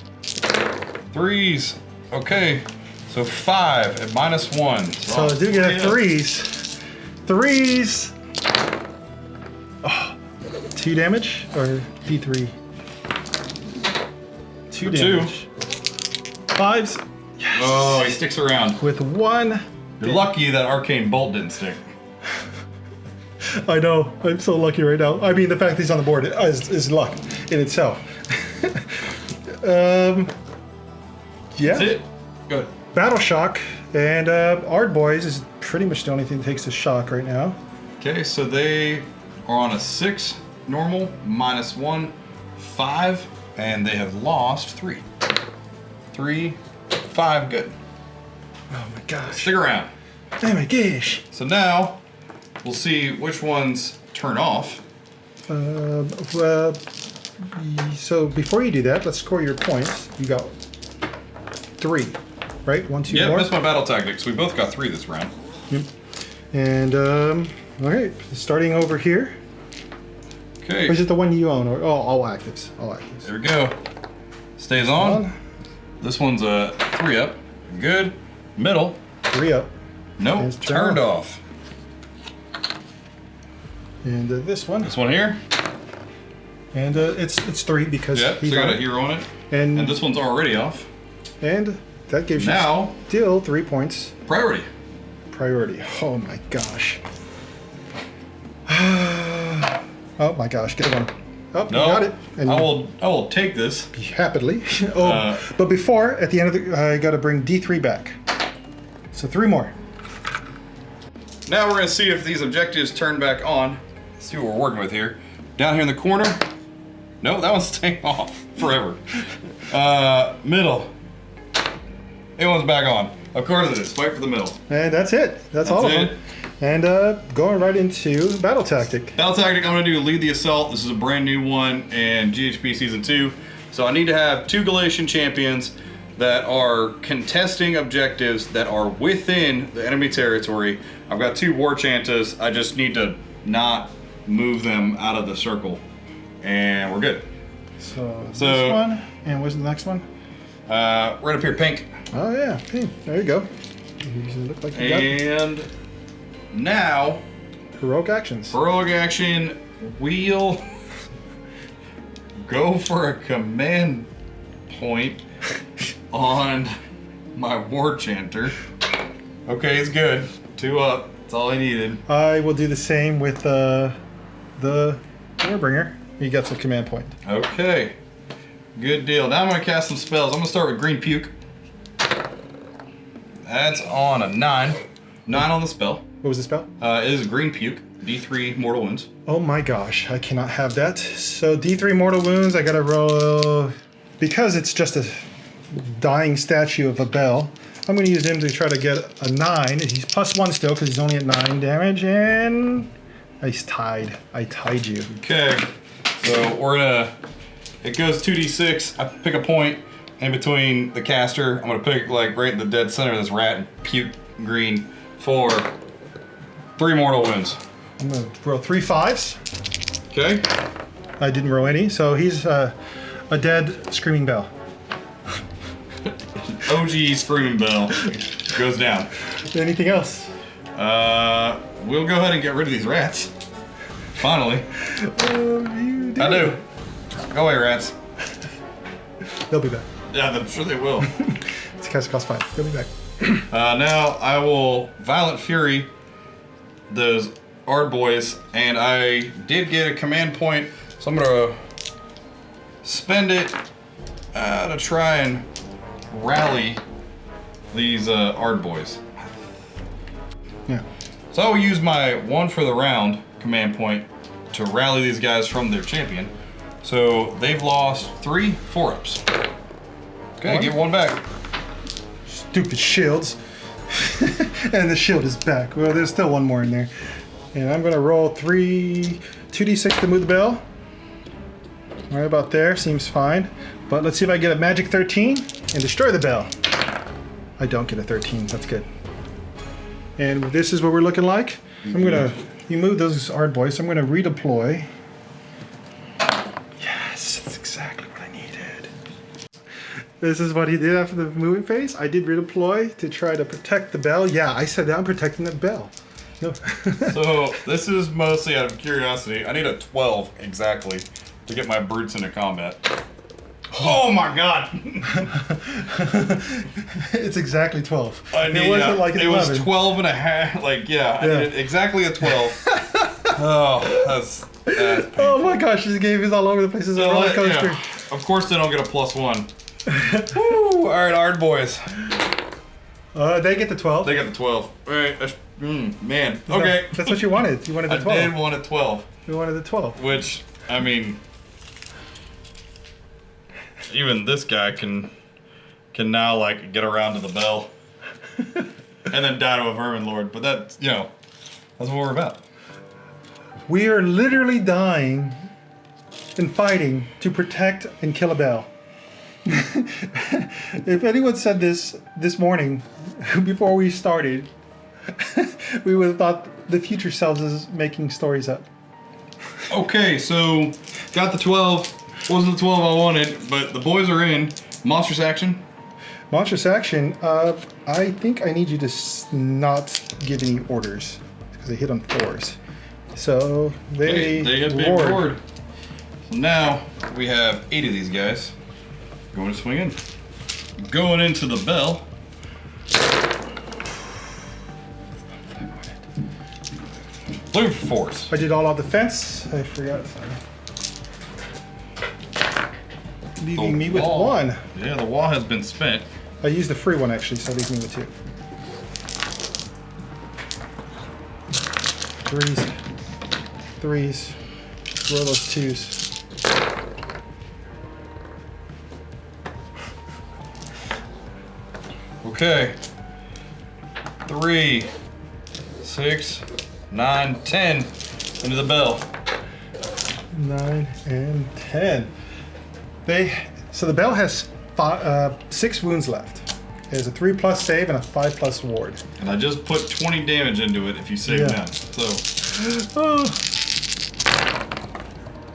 Speaker 3: 3s. Okay. So 5 at minus 1.
Speaker 2: So I do get a 3s. 3s. Oh, 2 damage or D3? 2
Speaker 3: For 2.
Speaker 2: damage. 5s. Yes.
Speaker 3: Oh, he sticks around.
Speaker 2: With 1.
Speaker 3: You're lucky that Arcane Bolt didn't stick.
Speaker 2: I know. I'm so lucky right now. I mean, the fact that he's on the board is luck in itself. Yeah.
Speaker 3: That's it. Good.
Speaker 2: Battle Shock and Ard Boys is pretty much the only thing that takes the shock right now.
Speaker 3: Okay, so they are on a 6 normal, minus 1, 5, and they have lost 3. 3, 5, good.
Speaker 2: Oh my gosh.
Speaker 3: Stick around.
Speaker 2: Oh my gosh.
Speaker 3: So now, we'll see which ones turn off.
Speaker 2: So before you do that, let's score your points. You got 3, right? 1, 2
Speaker 3: Yeah,
Speaker 2: more.
Speaker 3: missed my battle tactics. We both got 3 this round.
Speaker 2: Yep. And all right, starting over here.
Speaker 3: Okay,
Speaker 2: Or is it the one you own? Or all actives? All actives.
Speaker 3: there we go. Stays on. This one's a 3 up. Good. Middle.
Speaker 2: 3 up.
Speaker 1: Nope,
Speaker 2: It's
Speaker 1: turned off.
Speaker 2: And this one.
Speaker 1: This one here?
Speaker 2: And it's 3 because
Speaker 1: Yep, so
Speaker 2: he's
Speaker 1: you got
Speaker 2: on
Speaker 1: a hero on it.
Speaker 2: And
Speaker 1: And this one's already off.
Speaker 2: And that gives
Speaker 1: Now,
Speaker 2: you still 3 points.
Speaker 1: priority.
Speaker 2: Priority. Oh my gosh. Oh my gosh, get one. Oh,
Speaker 1: No,
Speaker 2: you got it. And
Speaker 1: I will take this.
Speaker 2: happily. But before, at the end of the, I got to bring D3 back. So 3 more.
Speaker 1: Now we're gonna see if these objectives turn back on. Let's see what we're working with here. Down here in the corner. No, that one's staying off forever. Middle. It one's back on. Of course it is. Fight for the middle.
Speaker 2: And that's it. That's all of
Speaker 1: it.
Speaker 2: them. And going right into battle tactic.
Speaker 1: Battle tactic, I'm gonna do lead the assault. This is a brand new one in GHP Season 2. So I need to have 2 Galatian champions that are contesting objectives that are within the enemy territory. I've got 2 war chantas. I just need to not move them out of the circle. And we're good.
Speaker 2: So this one, and what's the next one?
Speaker 1: Right up here, pink.
Speaker 2: Oh yeah, hey, there you go. You look like you got
Speaker 1: And now,
Speaker 2: heroic actions.
Speaker 1: heroic action, we'll go for a command point on my war chanter. Okay, it's good. 2 up. That's all I needed.
Speaker 2: I will do the same with the Warbringer. He gets a command point.
Speaker 1: Okay. Good deal. Now I'm going to cast some spells. I'm going to start with Green Puke. That's on a 9. 9 on the spell.
Speaker 2: What was the spell?
Speaker 1: It is Green Puke. D3 mortal wounds.
Speaker 2: Oh my gosh, I cannot have that. So D3 mortal wounds, I gotta roll, because it's just a dying statue of a bell. I'm gonna use him to try to get a 9. He's +1 still because he's only at 9 damage, and he's tied. I tied you.
Speaker 1: Okay. So we're gonna, it goes 2d6. I pick a point in between the caster. I'm gonna pick like right in the dead center of this rat and puke green for 3 mortal wounds.
Speaker 2: I'm gonna roll 3 5s.
Speaker 1: Okay.
Speaker 2: I didn't roll any, so he's a dead screaming bell.
Speaker 1: OG Screaming Bell goes down.
Speaker 2: Anything else?
Speaker 1: We'll go ahead and get rid of these rats. Finally.
Speaker 2: You
Speaker 1: I do. Go away, rats.
Speaker 2: They'll be back.
Speaker 1: Yeah, I'm sure they will.
Speaker 2: It's cast cost 5. They'll be back.
Speaker 1: Now I will Violent Fury those Ard boys, and I did get a command point, so I'm gonna spend it to try and rally these Ard boys.
Speaker 2: Yeah.
Speaker 1: So I will use my 1 for the round command point to rally these guys from their champion. So they've lost 3 4-ups. Okay, give 1 back.
Speaker 2: Stupid shields. And the shield is back. Well, there's still 1 more in there. And I'm gonna roll 2d6 to move the bell. Right about there, seems fine. But let's see if I get a magic 13 and destroy the bell. I don't get a 13, that's good. And this is what we're looking like. I'm gonna, you move those Ard boys, so I'm gonna redeploy. Yes, that's exactly what I needed. This is what he did after the moving phase. I did redeploy to try to protect the bell. Yeah, I said that I'm protecting the bell. No.
Speaker 1: So this is mostly out of curiosity. I need a 12 exactly to get my brutes into combat. Oh my god!
Speaker 2: It's exactly 12.
Speaker 1: It
Speaker 2: wasn't like an
Speaker 1: it
Speaker 2: 11.
Speaker 1: was 12 and a half. Like, yeah, I needed exactly a 12. Oh, that's painful.
Speaker 2: Oh my gosh, this game is all over the place. It's a roller coaster.
Speaker 1: Yeah. Of course they don't get a +1. Woo! Alright, Ard boys.
Speaker 2: They get the 12.
Speaker 1: They got the 12. Alright, man. Okay.
Speaker 2: That's what you wanted. You wanted the 12.
Speaker 1: I did want a 12.
Speaker 2: You wanted the 12.
Speaker 1: Which, I mean, even this guy can now like get around to the bell and then die to a vermin lord. But that's, you know, that's what we're about.
Speaker 2: We are literally dying and fighting to protect and kill a bell. If anyone said this morning before we started, we would have thought the future selves is making stories up.
Speaker 1: Okay, so got the 12. Wasn't the 12 I wanted, but the boys are in. Monstrous action.
Speaker 2: Monstrous action. I think I need you to not give any orders because they hit on 4s. So
Speaker 3: They have been roared. So now we have 8 of these guys going to swing in. Going into the bell. Blue for 4s.
Speaker 2: I did all out defense. I forgot. Leaving me with
Speaker 3: wall.
Speaker 2: 1.
Speaker 3: Yeah, the wall has been spent.
Speaker 2: I used the free one actually, so leave me with 2. 3s. 3s. Roll those 2s.
Speaker 3: Okay. 3, 6, 9, 10 into the bell.
Speaker 2: 9 and 10. So the bell has 6 wounds left. It has a 3+ save and a 5+ ward.
Speaker 3: And I just put 20 damage into it if you save
Speaker 2: Yeah.
Speaker 3: none. So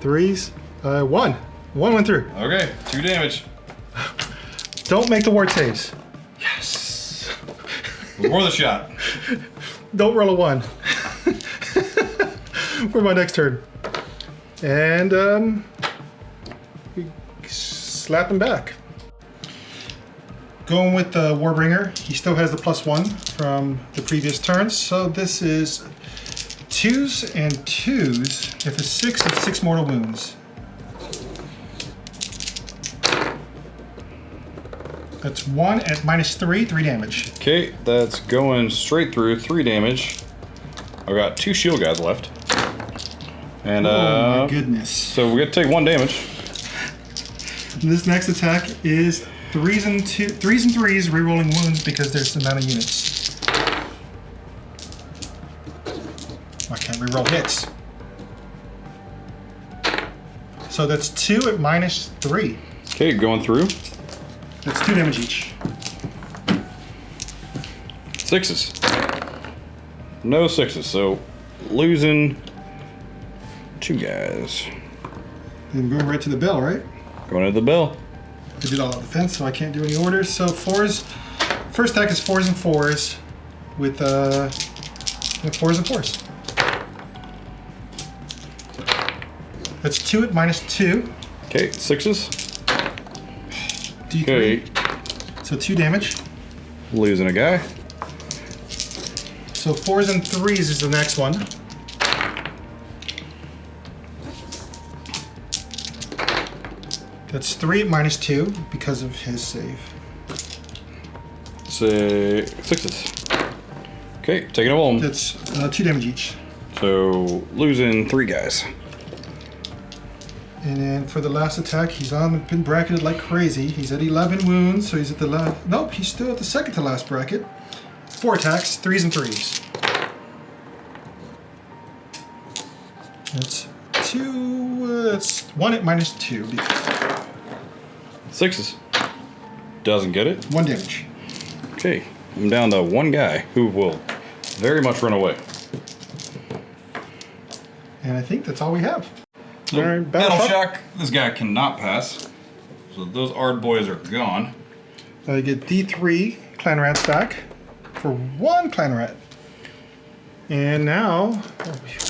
Speaker 2: 3s. 1. 1 went through.
Speaker 3: okay, 2 damage.
Speaker 2: Don't make the ward saves. Yes.
Speaker 3: It was worth a shot.
Speaker 2: Don't roll a 1. For my next turn. And we slap him back. Going with the Warbringer, he still has the +1 from the previous turns. So this is 2s and 2s. If it's 6, it's 6 mortal wounds. That's 1 at -3, 3 damage.
Speaker 1: Okay, that's going straight through, 3 damage. I've got 2 shield guys left. And
Speaker 2: Oh my goodness.
Speaker 1: so we get to take 1 damage.
Speaker 2: This next attack is 3s and 3s rerolling wounds because there's the amount of units. I can't reroll hits. So that's 2 at -3.
Speaker 1: Okay, going through.
Speaker 2: That's 2 damage each.
Speaker 1: 6s. No 6s, so losing 2 guys.
Speaker 2: Then going right to the bell, right?
Speaker 1: Going to the bell.
Speaker 2: I did all out defense, so I can't do any orders. So 4s. First attack is 4s and 4s with 4s and 4s. That's 2 at -2.
Speaker 1: Okay, 6s.
Speaker 2: D3.
Speaker 1: Okay,
Speaker 2: So 2 damage.
Speaker 1: losing a guy.
Speaker 2: So 4s and 3s is the next one. That's 3 at -2 because of his save.
Speaker 1: Say 6s. Okay, taking a home.
Speaker 2: That's 2 damage each.
Speaker 1: So losing 3 guys.
Speaker 2: And then for the last attack, he's been bracketed like crazy. He's at 11 wounds, so he's at the last. Nope, he's still at the second to last bracket. 4 attacks, 3s and 3s. That's 2. That's 1 at -2.
Speaker 1: 6s. Doesn't get it.
Speaker 2: 1 damage.
Speaker 1: Okay, I'm down to 1 guy who will very much run away.
Speaker 2: And I think that's all we have.
Speaker 3: So,
Speaker 2: Alright,
Speaker 3: Battle
Speaker 2: Battle
Speaker 3: Shock, this guy cannot pass. So those Ard boys are gone.
Speaker 2: I get D3 clan rats back for 1 clan rat. And now,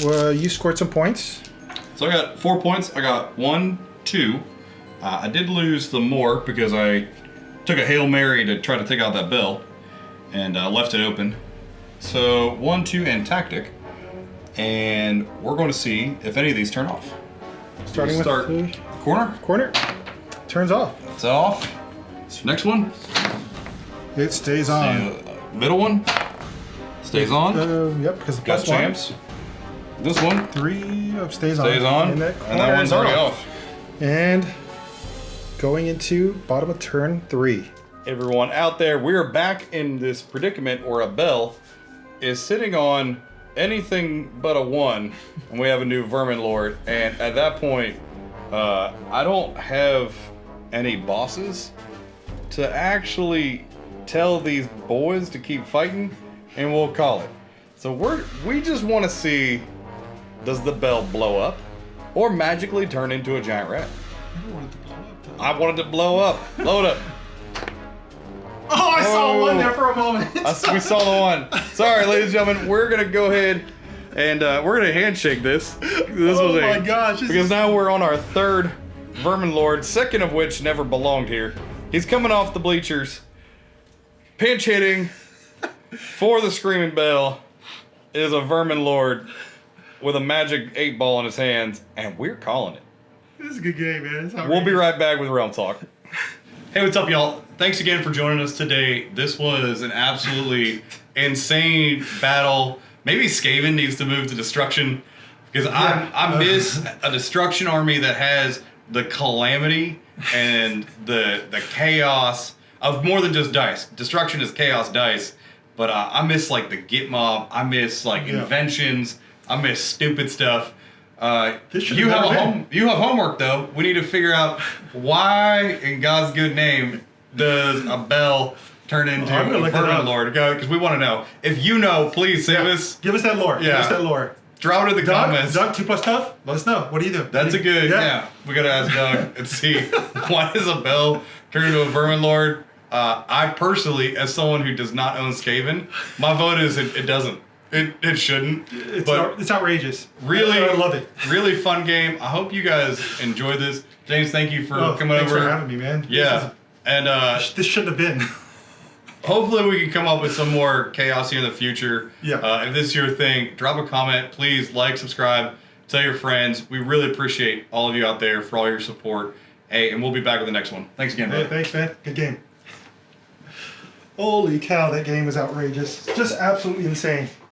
Speaker 2: you scored some points.
Speaker 3: So I got 4 points. I got 1, 2. I did lose the Mork because I took a Hail Mary to try to take out that bell and left it open. So 1, 2, and Tactic. And we're going to see if any of these turn off.
Speaker 2: Starting with
Speaker 3: Start
Speaker 2: the
Speaker 3: corner.
Speaker 2: corner. Turns off.
Speaker 3: It's off. Next one.
Speaker 2: It stays on.
Speaker 3: Middle one. Stays on.
Speaker 2: Yep, because the
Speaker 3: Got
Speaker 2: plus 1.
Speaker 3: champs. This one
Speaker 2: 3 stays on.
Speaker 3: stays on.
Speaker 2: And
Speaker 3: And that one's already off.
Speaker 2: And going into bottom of turn 3.
Speaker 1: Everyone out there, we're back in this predicament where a bell is sitting on anything but a 1, and we have a new Vermin Lord. And at that point, I don't have any bosses to actually tell these boys to keep fighting, and we'll call it. So we just want to see, does the bell blow up or magically turn into a giant rat?
Speaker 2: I wanted to blow up.
Speaker 1: I wanted to blow up. Blow it up.
Speaker 4: Oh, I saw one there for a moment.
Speaker 1: We saw the one. Sorry, ladies and gentlemen. We're going to go ahead and we're going to handshake this.
Speaker 4: Oh my gosh.
Speaker 1: Because now we're on our third Vermin Lord, second of which never belonged here. He's coming off the bleachers, pinch hitting for the Screaming Bell is a Vermin Lord with a magic 8-ball in his hands, and we're calling it.
Speaker 4: This is a good game, man.
Speaker 1: We'll be right back with Realm Talk.
Speaker 3: Hey, what's up, y'all? Thanks again for joining us today. This was an absolutely insane battle. Maybe Skaven needs to move to Destruction, because I miss a Destruction army that has the calamity and the chaos of more than just dice. Destruction is chaos dice, but I miss like the Git Mob. I miss like inventions. I miss stupid stuff. You have homework though. We need to figure out why, in God's good name, does a bell turn into a Vermin Lord? Because we want to know. If you know, please save us.
Speaker 4: Give us that lore.
Speaker 3: Yeah.
Speaker 4: Give us that lore.
Speaker 3: Drop it in the comments.
Speaker 4: Doug, 2 plus tough? Let us know. What do you do?
Speaker 3: That's a good, we gotta ask Doug and see why does a bell turn into a Vermin Lord? I personally, as someone who does not own Skaven, my vote is it doesn't. It shouldn't.
Speaker 4: It's outrageous.
Speaker 3: Really,
Speaker 4: I love it.
Speaker 3: Really fun game. I hope you guys enjoyed this. James, thank you for coming over.
Speaker 4: Thanks for having me, man.
Speaker 3: Yeah. And
Speaker 4: this shouldn't have been.
Speaker 3: hopefully we can come up with some more chaos here in the future.
Speaker 4: Yeah.
Speaker 3: If this is your thing, drop a comment. Please like, subscribe, tell your friends. We really appreciate all of you out there for all your support. Hey, and we'll be back with the next one. Thanks again, bud.
Speaker 4: Hey, thanks, man. Good game. Holy cow, that game was outrageous. Just absolutely insane.